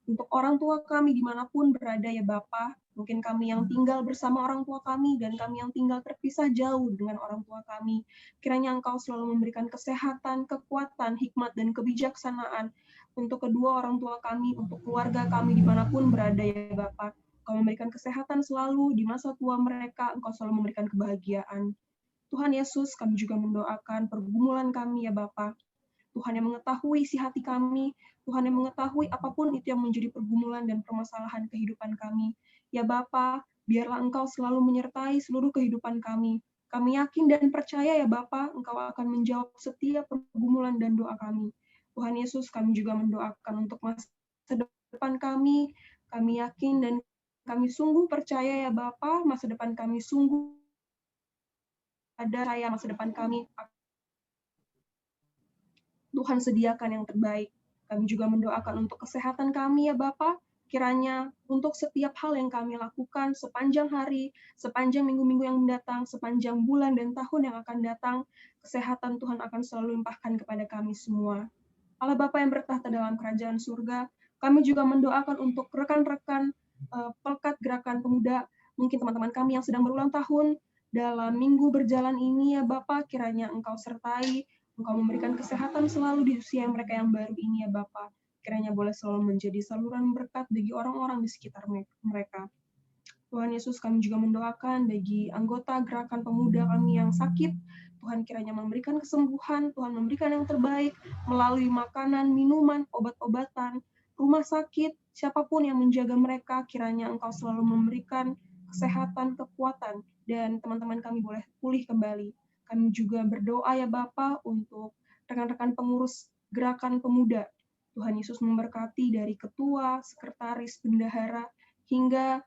untuk orang tua kami dimanapun berada ya Bapak. Mungkin kami yang tinggal bersama orang tua kami, dan kami yang tinggal terpisah jauh dengan orang tua kami. Kiranya Engkau selalu memberikan kesehatan, kekuatan, hikmat, dan kebijaksanaan untuk kedua orang tua kami, untuk keluarga kami dimanapun berada ya Bapak. Engkau memberikan kesehatan selalu di masa tua mereka, Engkau selalu memberikan kebahagiaan. Tuhan Yesus, kami juga mendoakan pergumulan kami ya Bapa. Tuhan yang mengetahui isi hati kami, Tuhan yang mengetahui apapun itu yang menjadi pergumulan dan permasalahan kehidupan kami. Ya Bapa, biarlah Engkau selalu menyertai seluruh kehidupan kami. Kami yakin dan percaya ya Bapa, Engkau akan menjawab setiap pergumulan dan doa kami. Tuhan Yesus, kami juga mendoakan untuk masa depan kami. Kami yakin dan kami sungguh percaya ya Bapa, masa depan kami sungguh ada saya, masa depan kami Tuhan sediakan yang terbaik. Kami juga mendoakan untuk kesehatan kami ya Bapa, kiranya untuk setiap hal yang kami lakukan sepanjang hari, sepanjang minggu-minggu yang mendatang, sepanjang bulan dan tahun yang akan datang, kesehatan Tuhan akan selalu limpahkan kepada kami semua. Allah Bapa yang bertahta dalam kerajaan surga, kami juga mendoakan untuk rekan-rekan Pelkat Gerakan Pemuda, mungkin teman-teman kami yang sedang berulang tahun, dalam minggu berjalan ini ya Bapa, kiranya Engkau sertai, Engkau memberikan kesehatan selalu di usia mereka yang baru ini ya Bapa. Kiranya boleh selalu menjadi saluran berkat bagi orang-orang di sekitar mereka. Tuhan Yesus, kami juga mendoakan bagi anggota Gerakan Pemuda kami yang sakit, Tuhan kiranya memberikan kesembuhan, Tuhan memberikan yang terbaik melalui makanan, minuman, obat-obatan, rumah sakit, siapapun yang menjaga mereka, kiranya Engkau selalu memberikan kesehatan, kekuatan, dan teman-teman kami boleh pulih kembali. Kami juga berdoa ya Bapa untuk rekan-rekan pengurus Gerakan Pemuda. Tuhan Yesus memberkati dari ketua, sekretaris, bendahara, hingga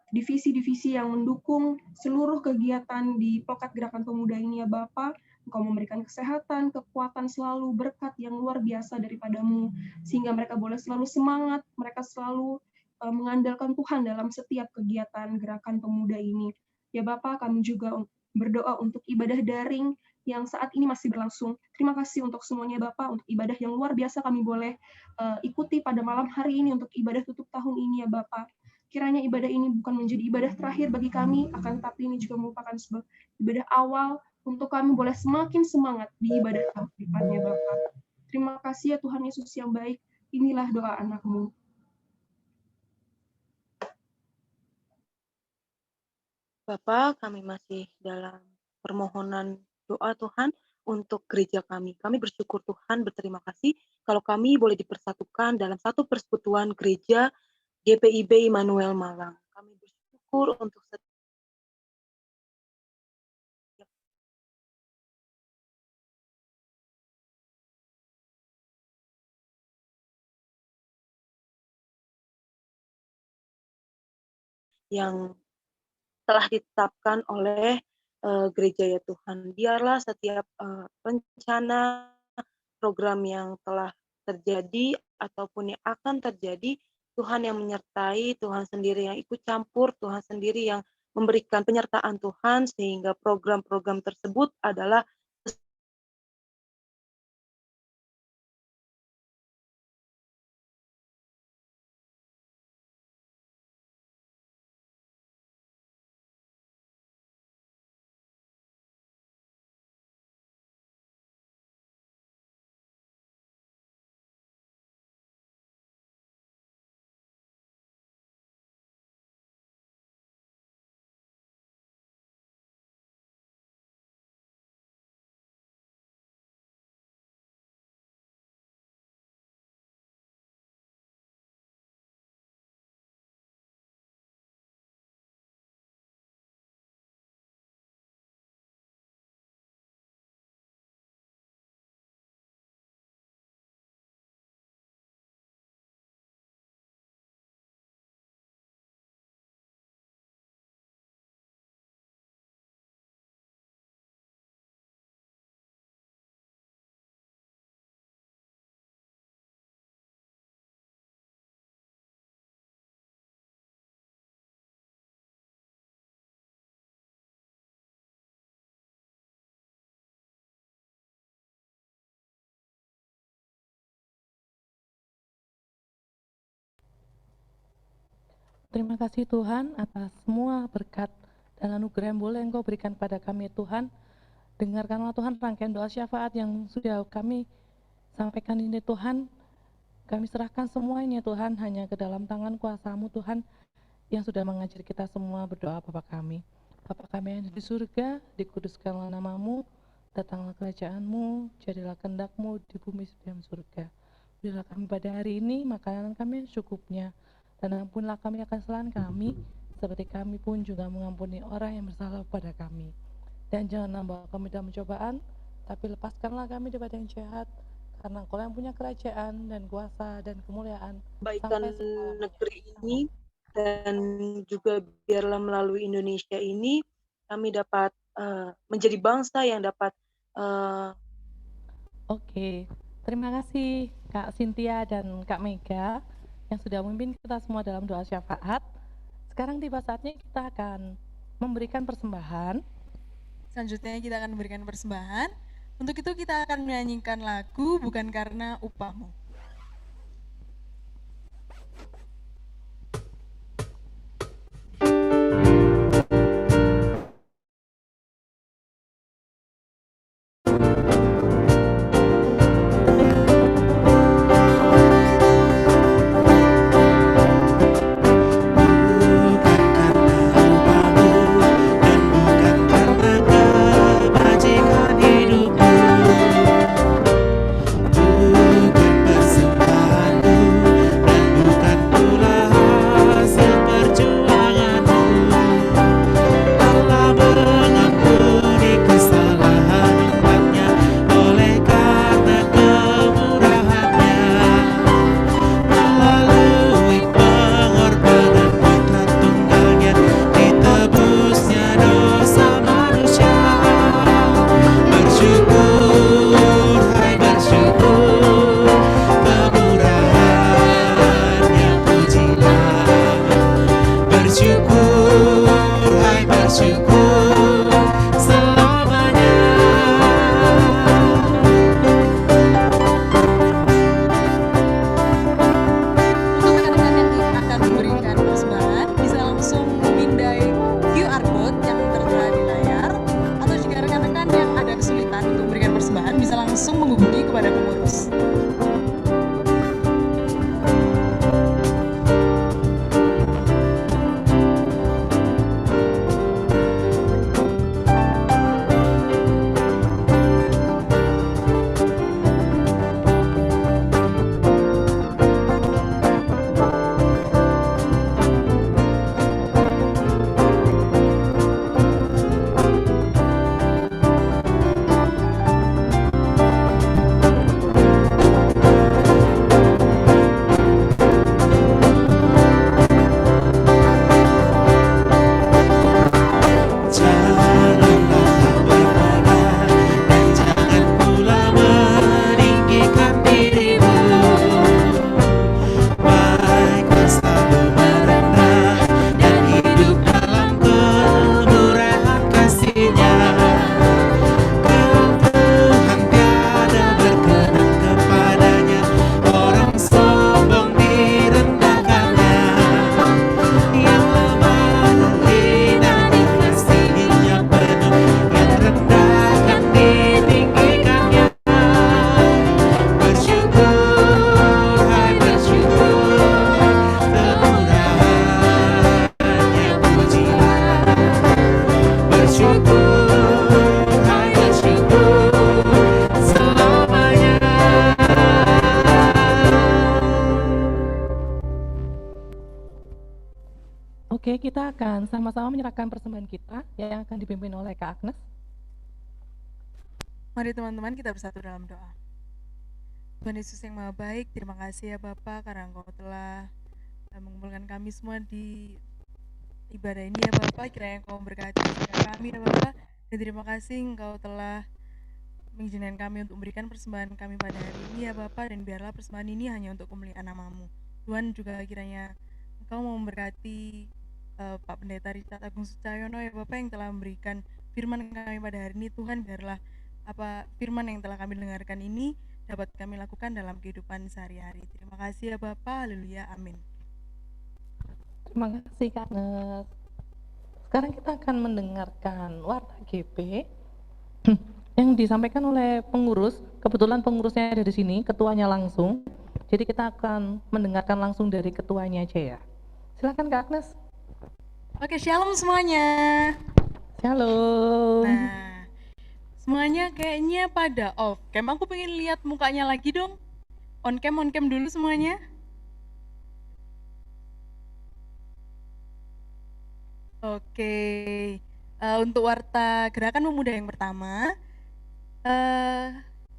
divisi-divisi yang mendukung seluruh kegiatan di Pelkat Gerakan Pemuda ini ya Bapa. Engkau memberikan kesehatan, kekuatan selalu, berkat yang luar biasa daripadamu, sehingga mereka boleh selalu semangat, mereka selalu mengandalkan Tuhan dalam setiap kegiatan gerakan pemuda ini. Ya Bapak, kami juga berdoa untuk ibadah daring yang saat ini masih berlangsung. Terima kasih untuk semuanya Bapak, untuk ibadah yang luar biasa kami boleh ikuti pada malam hari ini untuk ibadah tutup tahun ini ya Bapak. Kiranya ibadah ini bukan menjadi ibadah terakhir bagi kami, akan tetapi ini juga merupakan sebuah ibadah awal untuk kami boleh semakin semangat di ibadah tahun depannya Bapak. Terima kasih ya Tuhan Yesus yang baik. Inilah doa anak-Mu. Bapa, kami masih dalam permohonan doa Tuhan untuk gereja kami. Kami bersyukur Tuhan, berterima kasih kalau kami boleh dipersatukan dalam satu persekutuan gereja GPIB Immanuel Malang. Kami bersyukur untuk setiap yang telah ditetapkan oleh gereja ya Tuhan. Biarlah setiap rencana program yang telah terjadi ataupun yang akan terjadi, Tuhan yang menyertai, Tuhan sendiri yang ikut campur, Tuhan sendiri yang memberikan penyertaan Tuhan sehingga program-program tersebut adalah Terima kasih Tuhan atas semua berkat dan anugerah yang boleh Engkau berikan kepada kami Tuhan. Dengarkanlah Tuhan rangkaian doa syafaat yang sudah kami sampaikan ini Tuhan. Kami serahkan semuanya Tuhan hanya ke dalam tangan kuasa-Mu Tuhan yang sudah mengajar kita semua berdoa Bapa kami. Bapa kami yang di surga, dikuduskanlah nama-Mu, datanglah kerajaan-Mu, jadilah kehendak-Mu di bumi seperti di surga. Berilah kami pada hari ini makanan kami yang secukupnya, dan ampunilah kami akan kesalahan kami, seperti kami pun juga mengampuni orang yang bersalah kepada kami. Dan jangan membawa kami dalam cobaan, tapi lepaskanlah kami daripada yang jahat, karena Engkau yang punya kerajaan dan kuasa dan kemuliaan kebaikan sampai selamanya. negeri ini, dan juga biarlah melalui Indonesia ini kami dapat menjadi bangsa yang dapat Oke, terima kasih Kak Cynthia dan Kak Mega yang sudah memimpin kita semua dalam doa syafaat. Sekarang tiba saatnya kita akan memberikan persembahan. Selanjutnya kita akan memberikan persembahan. Untuk itu kita akan menyanyikan lagu Bukan Karena Upahmu. Bukan menghubungi kepada pengurus. Janganlah berpadah dan jangan pula meninggikan dirimu. Baiklah selalu merendah dan hidup dalam kemurahan kasih-Nya. Tuhan tiada berkenan kepadanya orang sombong direndahkannya. Yang lemah hina dikasihinya penuh, yang rendahkan ditinggikannya. Bersyukur, hai bersyukur, kemurahannya pujilah. Bersyukur, hai bersyukur, selamanya. Oke, kita akan sama-sama menyerahkan persembahan kita yang akan dipimpin oleh Kak Agnes. Mari teman-teman kita bersatu dalam doa. Tuhan Yesus yang Maha Baik, terima kasih ya Bapa karena Engkau telah mengumpulkan kami semua di ibadah ini ya Bapa. Kiranya Engkau memberkati setiap kami ya Bapa. Dan terima kasih Engkau telah mengizinkan kami untuk memberikan persembahan kami pada hari ini ya Bapa. Dan biarlah persembahan ini hanya untuk kemuliaan nama-Mu. Tuhan juga kiranya Engkau mau memberkati Pak Pendeta Richard Agung Sucayono ya Bapak yang telah memberikan firman kami pada hari ini. Tuhan biarlah apa firman yang telah kami dengarkan ini dapat kami lakukan dalam kehidupan sehari-hari. Terima kasih ya Bapak. Haleluya. Amin. Terima kasih Kak Agnes. Sekarang kita akan mendengarkan warta GP yang disampaikan oleh pengurus. Kebetulan pengurusnya ada di sini, ketuanya langsung. Jadi kita akan mendengarkan langsung dari ketuanya aja ya. Silakan Kak Agnes. Oke, shalom semuanya. Shalom. Nah, semuanya kayaknya pada off cam. Aku pengen lihat mukanya lagi dong. On cam dulu semuanya. Oke, untuk warta gerakan pemuda yang pertama,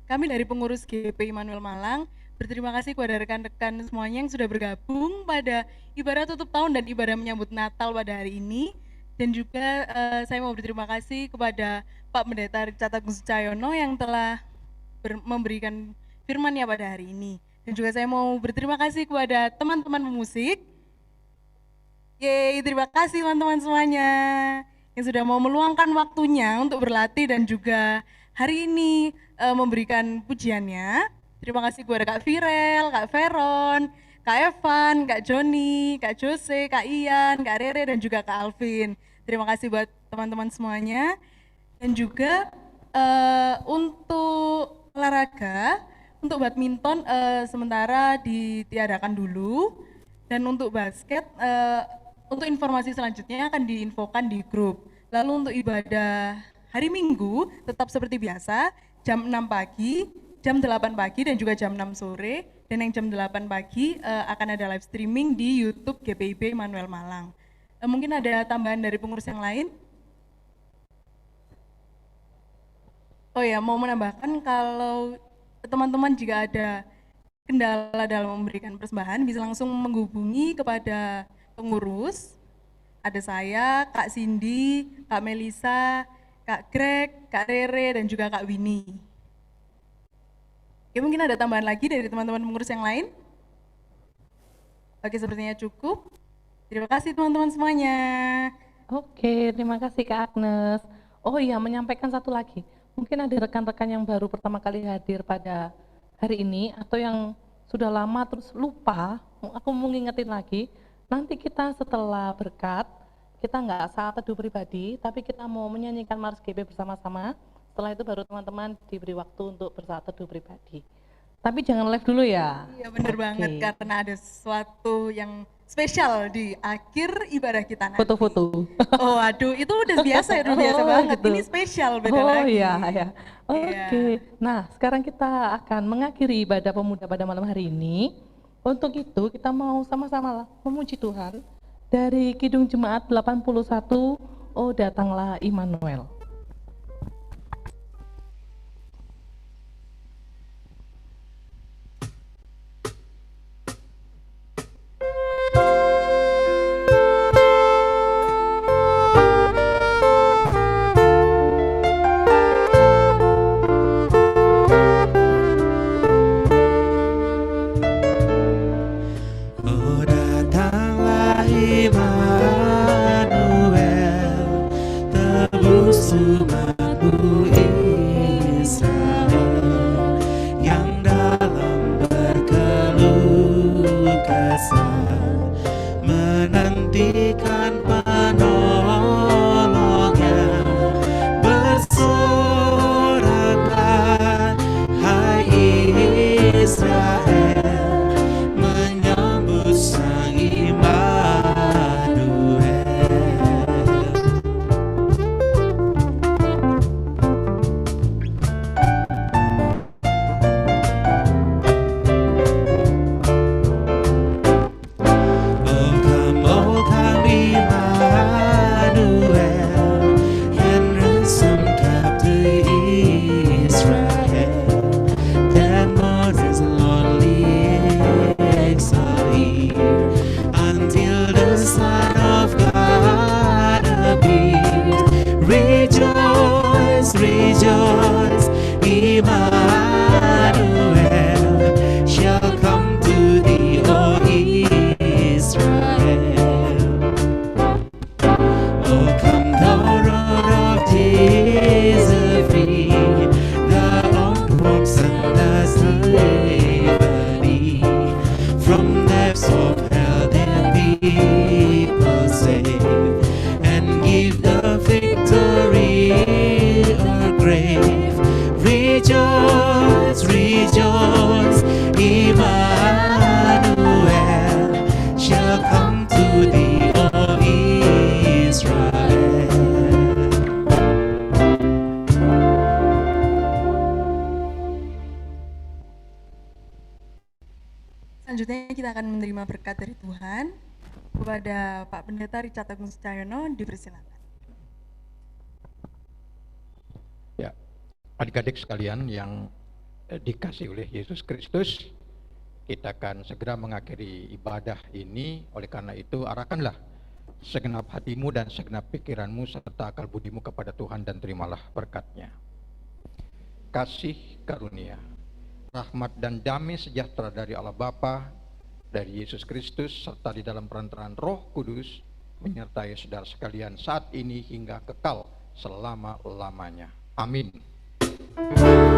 kami dari pengurus GP Immanuel Malang berterima kasih kepada rekan-rekan semuanya yang sudah bergabung pada ibadah tutup tahun dan ibadah menyambut Natal pada hari ini. Dan juga saya mau berterima kasih kepada Pak Pendeta Richard Agung Sucayono yang telah memberikan firman-Nya pada hari ini. Dan juga saya mau berterima kasih kepada teman-teman pemusik. Yeay, terima kasih teman-teman semuanya yang sudah mau meluangkan waktunya untuk berlatih dan juga hari ini memberikan pujiannya. Terima kasih kepada Kak Firel, Kak Veron, Kak Evan, Kak Joni, Kak Jose, Kak Ian, Kak Rere, dan juga Kak Alvin. Terima kasih buat teman-teman semuanya. Dan juga untuk olahraga, untuk badminton sementara ditiadakan dulu. Dan untuk basket, untuk informasi selanjutnya akan diinfokan di grup. Lalu untuk ibadah hari Minggu tetap seperti biasa, jam 6 pagi, jam 8 pagi, dan juga jam 6 sore. Dan yang jam 8 pagi akan ada live streaming di YouTube GPIB Immanuel Malang. Mungkin ada tambahan dari pengurus yang lain? Oh ya, mau menambahkan kalau teman-teman jika ada kendala dalam memberikan persembahan bisa langsung menghubungi kepada pengurus. Ada saya, Kak Cindy, Kak Melisa, Kak Greg, Kak Rere, dan juga Kak Winnie. Oke, mungkin ada tambahan lagi dari teman-teman pengurus yang lain? Oke, sepertinya cukup. Terima kasih teman-teman semuanya. Oke, terima kasih Kak Agnes. Oh iya, menyampaikan satu lagi. Mungkin ada rekan-rekan yang baru pertama kali hadir pada hari ini atau yang sudah lama terus lupa. Aku mau ngingetin lagi. Nanti kita setelah berkat, kita nggak saat teduh pribadi, tapi kita mau menyanyikan Mars GP bersama-sama. Setelah itu baru teman-teman diberi waktu untuk bersaat teduh pribadi. Tapi jangan live dulu ya. Iya bener banget, karena ada sesuatu yang spesial di akhir ibadah kita nanti. Foto-foto. Oh aduh, itu udah biasa ya, udah biasa banget. gitu. Ini spesial, beda Oh lagi. iya, ya. Oke. Nah, sekarang kita akan mengakhiri ibadah pemuda pada malam hari ini. Untuk itu kita mau sama-sama memuji Tuhan dari Kidung Jemaat 81, Oh Datanglah Immanuel. Oh datanglah Immanuel, tebus umatmu Israel, yang dalam berkeluh kesah menantikan penolongnya. Bersoraklah hai Israel, menyambut Sang Immanuel. Oh come Immanuel, yang ransom captive Israel, that Moses' lonely exile here, until the Son of God appears. Rejoice, rejoice, Immanuel shall come to thee, O Israel. Oh, come thou road of Jesus free, thou outworks and does liberty. From depths of hell their people save, and give the victory or grave. Rejoice, rejoice, Immanuel shall come to thee, O Israel. Selanjutnya kita akan menerima berkat dari Tuhan. Kepada Pak Pendeta Richard Agung Secahyono dipersilakan. Ya, adik-adik sekalian yang dikasih oleh Yesus Kristus, kita akan segera mengakhiri ibadah ini. Oleh karena itu, arahkanlah segenap hatimu dan segenap pikiranmu serta akal budimu kepada Tuhan dan terimalah berkat-Nya. Kasih karunia, rahmat dan damai sejahtera dari Allah Bapa, dari Yesus Kristus, serta di dalam perantaraan Roh Kudus, menyertai saudara sekalian saat ini hingga kekal selama-lamanya. Amin. Amin.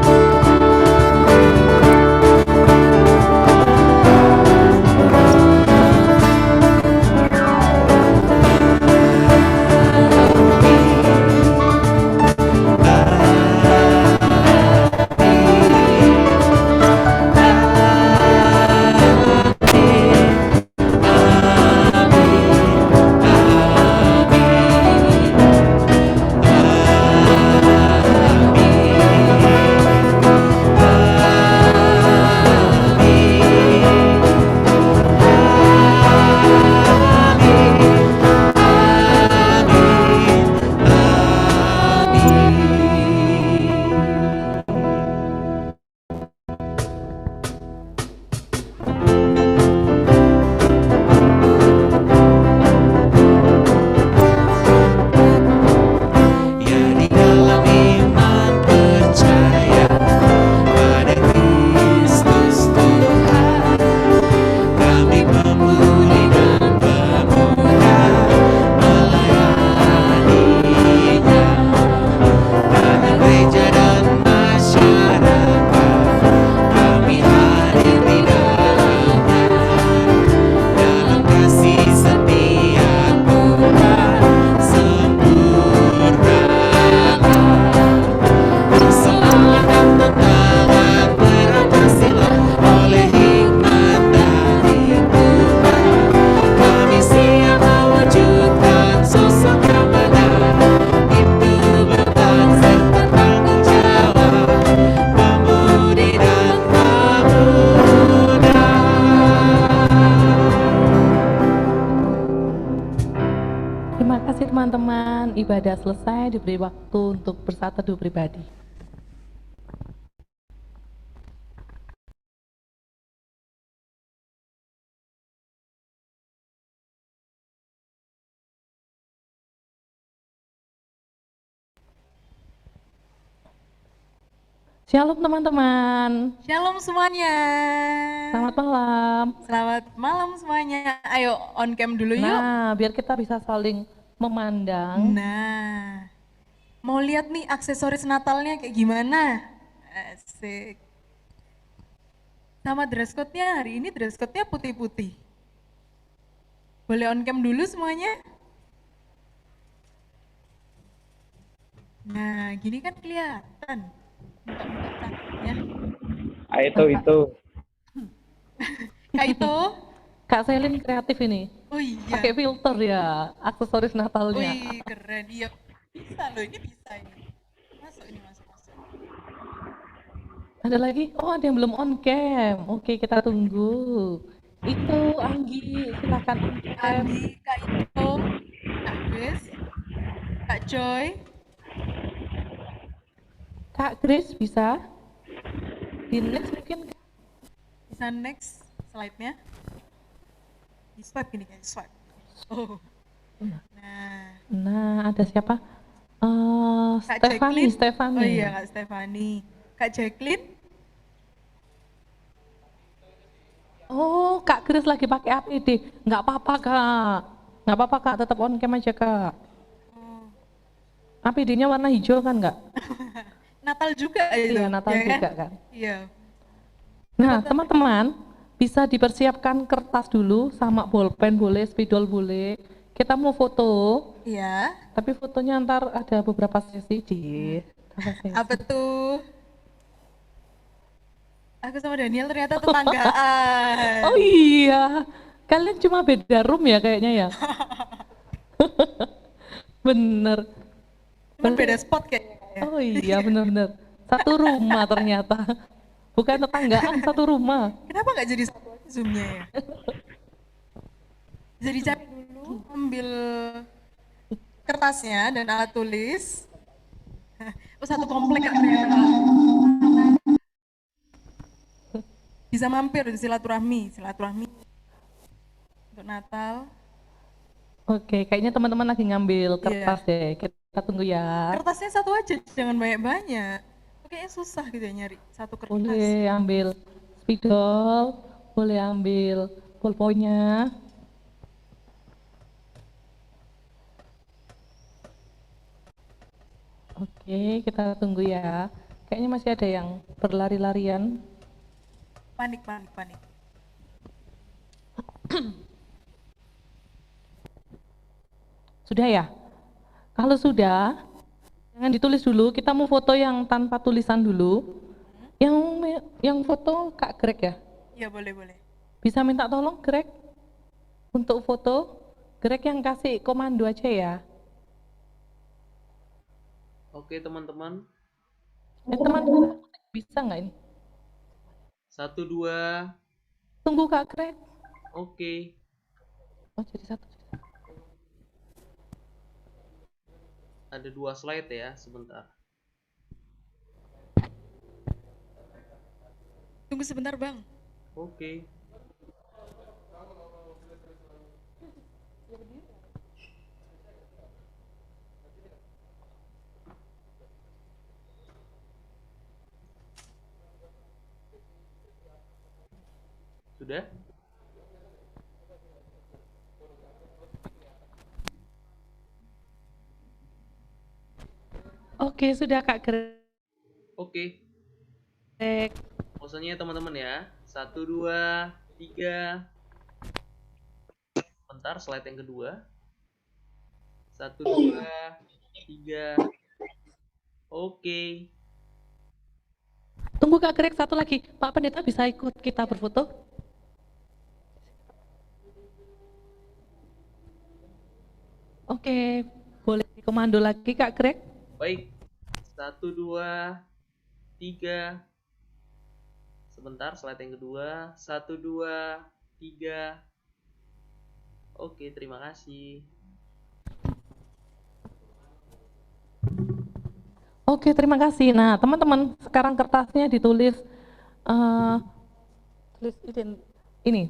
teman-teman ibadah selesai, diberi waktu untuk bersaat teduh pribadi. Shalom teman-teman, Shalom semuanya. selamat malam. Selamat malam semuanya. Ayo on cam dulu yuk. Nah, biar kita bisa saling memandang. Nah, mau lihat nih aksesoris Natalnya kayak gimana? Asik. Sama dress code-nya, hari ini dress code-nya putih-putih. Boleh on cam dulu semuanya? Nah, gini kan kelihatan. Muka-muka cantiknya. Itu. Kak itu? Kak Selin kreatif ini, Oh iya. pakai filter ya, aksesoris Natalnya. Wih, keren. Iya. Bisa loh, ini bisa ini. Masuk ini, masuk. Ada lagi? Oh, ada yang belum on cam. Oke, kita tunggu. Itu Anggi, silakan on cam. Andi, Kak Ito, Kak Grace, Kak Joy. Kak Grace bisa? Di next mungkin. Bisa next slide-nya. Di swipe gini kayak swipe. Oh. Nah, Nah, ada siapa? Kak Stefani, Jacqueline. Stefani. Oh iya, Kak Stefani. Kak Jacqueline. Oh, Kak Grace lagi pakai APD. Nggak apa-apa, Kak. Nggak apa-apa, Kak. Tetap on cam aja, Kak. APD-nya warna hijau kan, nggak? Natal juga itu. Iya, Natal ya juga kan. Iya. Nah, teman-teman bisa dipersiapkan kertas dulu sama bolpen boleh, spidol boleh. Kita mau foto, Iya. tapi fotonya ntar ada beberapa sesi di Apa tuh? Aku sama Daniel ternyata tetanggaan. Oh iya, kalian cuma beda room ya kayaknya ya. Bener. Cuman beda spot kayaknya. Ya. Oh iya, bener-bener. Satu rumah ternyata. Bukan tetanggaan, satu rumah. Kenapa nggak jadi satu aja zoom-nya ya? Jadi cari dulu, ambil kertasnya dan alat tulis. Oh, satu komplek Kak, ternyata. Bisa mampir di silaturahmi untuk Natal. Oke, kayaknya teman-teman lagi ngambil kertas deh. Kita tunggu ya. Kertasnya satu aja, jangan banyak-banyak. Kayaknya susah gitu ya nyari satu kertas. Boleh ambil spidol, boleh ambil ballpoint-nya. Oke, kita tunggu ya. Kayaknya masih ada yang berlari-larian. Panik. Sudah ya? Kalau sudah, jangan ditulis dulu. Kita mau foto yang tanpa tulisan dulu. Yang foto Kak Greg ya? Iya, boleh. Bisa minta tolong Greg untuk foto? Greg yang kasih komando aja ya. Oke teman-teman. Teman-teman bisa nggak ini? 1, 2. Tunggu Kak Greg. Oke. Oh jadi satu. Ada 2 slide ya, sebentar. Tunggu sebentar, Bang. Oke. Sudah? Oke, sudah Kak Greg. Oke. Posenya teman-teman ya. 1, 2, 3. Bentar, slide yang kedua. 1, 2, 3. Oke. Tunggu Kak Greg, satu lagi. Pak Pendeta bisa ikut kita berfoto? Oke, boleh dikomando lagi Kak Greg? Baik. 1, 2, 3. Sebentar, slide yang kedua. 1, 2, 3. Oke, terima kasih. Oke, terima kasih. Nah, teman-teman, sekarang kertasnya ditulis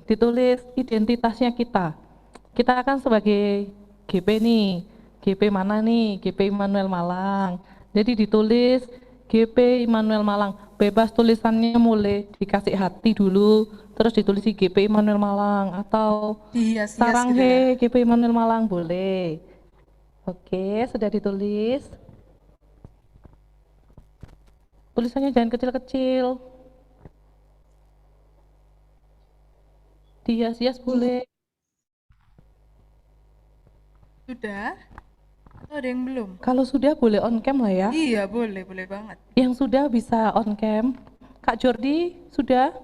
ditulis identitasnya kita. Kita kan sebagai GP nih, GP mana nih? GP Immanuel Malang. Jadi ditulis GP Immanuel Malang. Bebas tulisannya mulai dikasih hati dulu, terus ditulis GP Immanuel Malang atau Dihias-hias Sarang gitu ya. GP Immanuel Malang boleh. Oke, sudah ditulis. Tulisannya jangan kecil-kecil. Dihias-hias boleh. Sudah? Atau ada yang belum? Kalau sudah boleh on cam lah ya. Iya, boleh banget. Yang sudah bisa on cam. Kak Jordi sudah?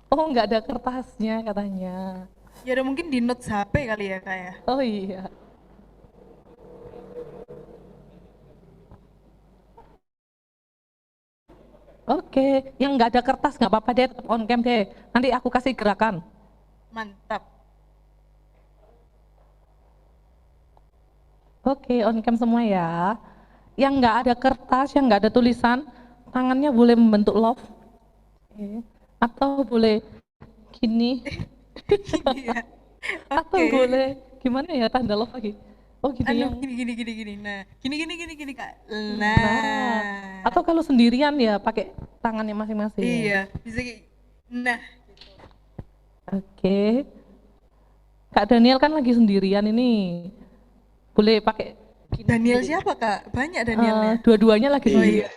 Oh, nggak ada kertasnya katanya. Ya udah mungkin di notes HP kali ya Kak ya. Oh iya. Oke, yang nggak ada kertas nggak apa-apa deh, tetap on cam deh. Nanti aku kasih gerakan. Mantap. Oke, on cam semua ya. Yang nggak ada kertas, yang nggak ada tulisan, tangannya boleh membentuk love. Oke. Atau boleh gini. Iya. Atau Oke. boleh gimana ya tanda love lagi. Oh gitu Anu, yang. gini. Nah, gini Kak. Nah. Nah. Atau kalau sendirian ya pakai tangannya masing-masing. Iya, bisa nah. Oke. Kak Daniel kan lagi sendirian ini. Boleh pakai gini, Daniel gini. siapa Kak? Banyak Danielnya. Dua-duanya lagi Oh sendirian. iya.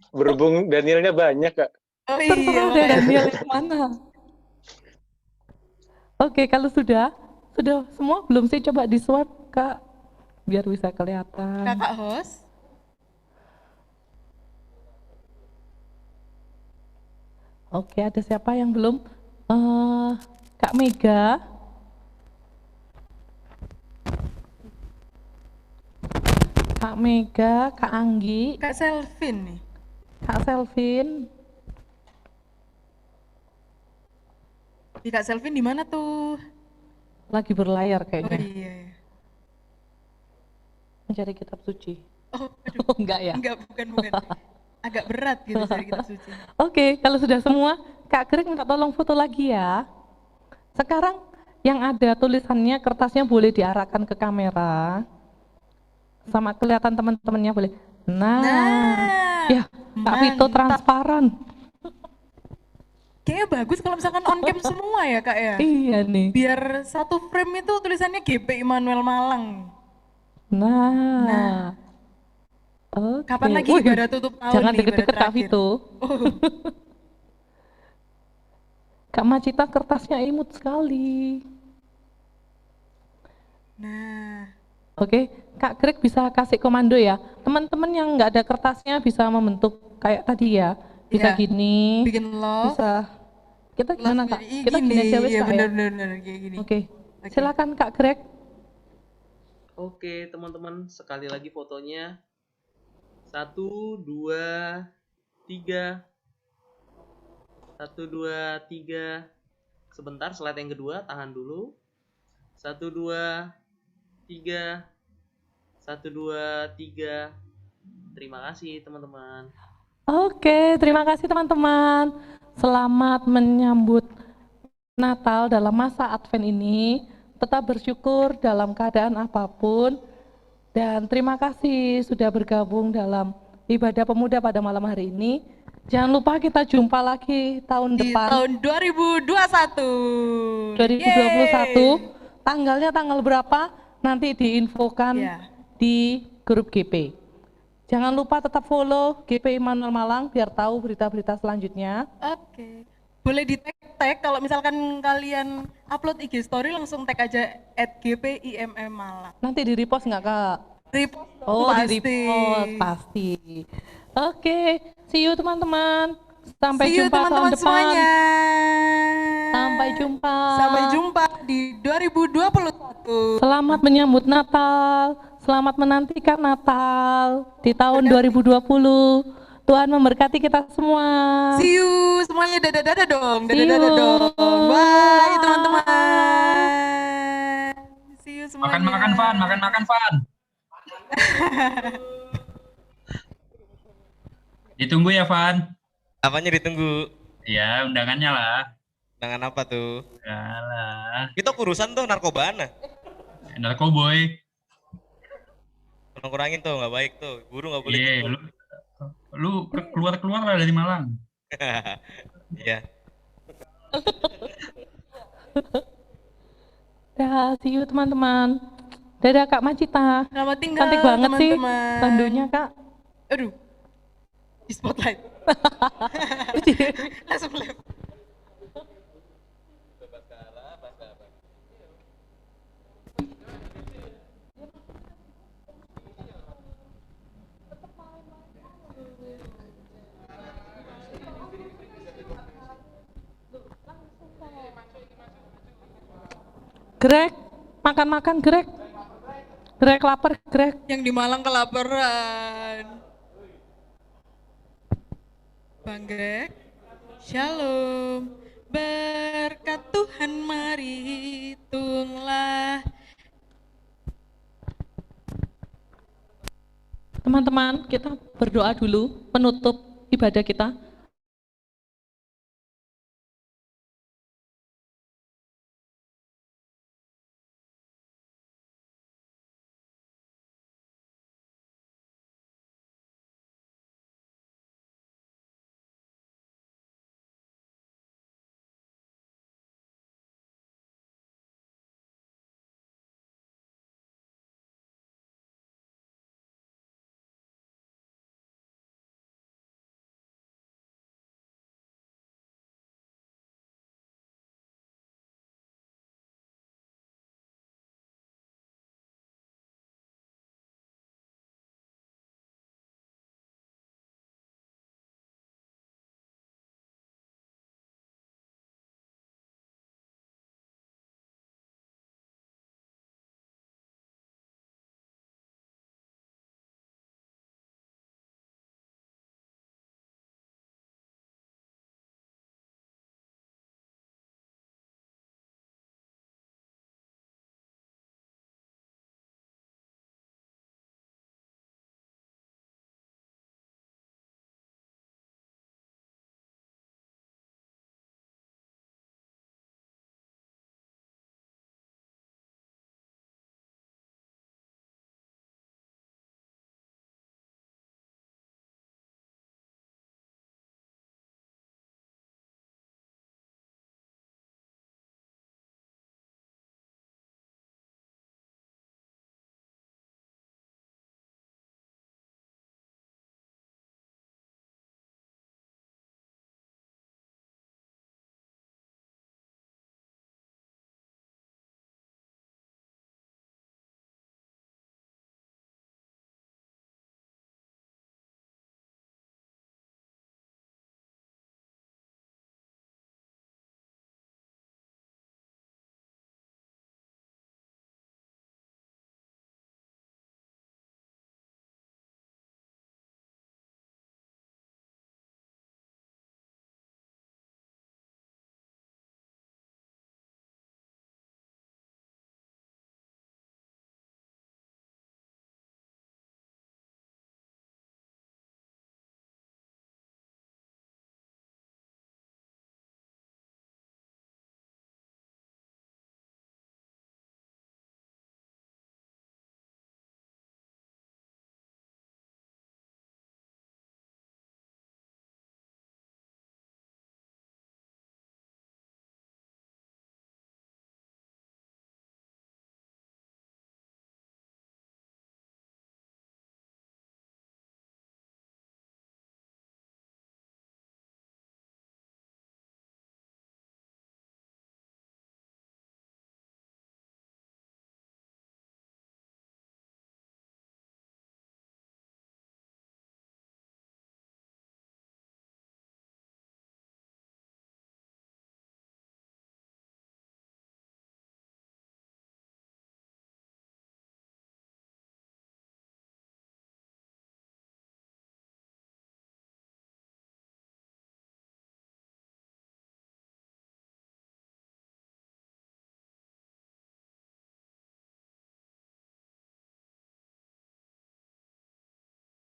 Berhubung Danielnya banyak, Kak. Oh iya. Terserah deh Daniel yang mana. Oke, kalau sudah semua belum sih, coba di swipe Kak, biar bisa kelihatan. Kakak host. Oke, ada siapa yang belum? Kak Mega. Kak Mega, Kak Anggi, Kak Selvin nih. Kak Selvin. Di Kak Selvin di mana tuh? Lagi berlayar Oh kayaknya, iya. mencari kitab suci. Oh, aduh. Oh, enggak ya? Enggak, bukan. Agak berat gitu cari kitab suci. Oke, kalau sudah semua, Kak Greg minta tolong foto lagi ya. Sekarang yang ada tulisannya, kertasnya boleh diarahkan ke kamera. Sama kelihatan teman-temannya boleh. Nah, ya Kak Vito mantap. transparan. Kayaknya bagus kalau misalkan on cam semua ya Kak ya. Iya nih. Biar satu frame itu tulisannya GP Immanuel Malang. Nah. Oke. Kapan lagi Wih, ibadah tutup tahun jangan nih, deket-deket ibadah Kak terakhir? Vito. Oh, Kak Macita kertasnya imut sekali. nah, Oke, Kak Greg bisa kasih komando ya. Teman-teman yang nggak ada kertasnya bisa membentuk kayak tadi ya. Bisa Iya. gini, bikin love. bisa. Kita gimana Kak? Ih, Kita gini aja wes ya Kak ya. bener kayak gini. Oke, Oke. silakan Kak Greg. Oke, teman-teman, sekali lagi fotonya. 1, 2, 3. 1, 2, 3. Sebentar, slide yang kedua, tahan dulu. 1, 2, 3. 1, 2, 3. Terima kasih, teman-teman. Oke, terima kasih teman-teman. Selamat menyambut Natal dalam masa Advent ini. Tetap bersyukur dalam keadaan apapun. Dan terima kasih sudah bergabung dalam ibadah pemuda pada malam hari ini. Jangan lupa kita jumpa lagi tahun Di depan, tahun 2021. 2021. Yeay. Tanggalnya tanggal berapa? Nanti diinfokan Ya. di grup GP. Jangan lupa tetap follow GP Immanuel Malang biar tahu berita-berita selanjutnya. Oke. Boleh di tag kalau misalkan kalian upload IG story langsung tag aja @gpimm-malang. Nanti di repost nggak Kak? Repost dong, Oh, pasti. di repost pasti. Oke, see you teman-teman. Sampai See you jumpa tahun teman-teman depan. semuanya. Sampai jumpa. Sampai jumpa di 2021. Selamat menyambut Natal. Selamat menantikan Natal di tahun 2020. Tuhan memberkati kita semua. See you semuanya, dadah-dadah dong. See Dadah-dadah you. dong. Bye teman-teman. See you semuanya. Makan Van. Ditunggu ya, Van. Apanya ditunggu? Ya, undangannya lah. Undangan apa tuh? Alah, Kita kurusan tuh narkobaan. narkoboy. Tolong kurangin tuh, nggak baik tuh. Guru nggak boleh Iya, gitu. lu keluar lah dari Malang. Iya. Ya, see you teman-teman. Dadah Kak Macita. Selamat tinggal Cantik banget sih teman-teman. bandonya Kak. Aduh, di spotlight. Langsung lem. Greg, makan-makan Greg. Greg lapar Greg. Yang di Malang kelaparan. Bang Greg, Shalom. Berkat Tuhan mari hitunglah. Teman-teman, kita berdoa dulu penutup ibadah kita.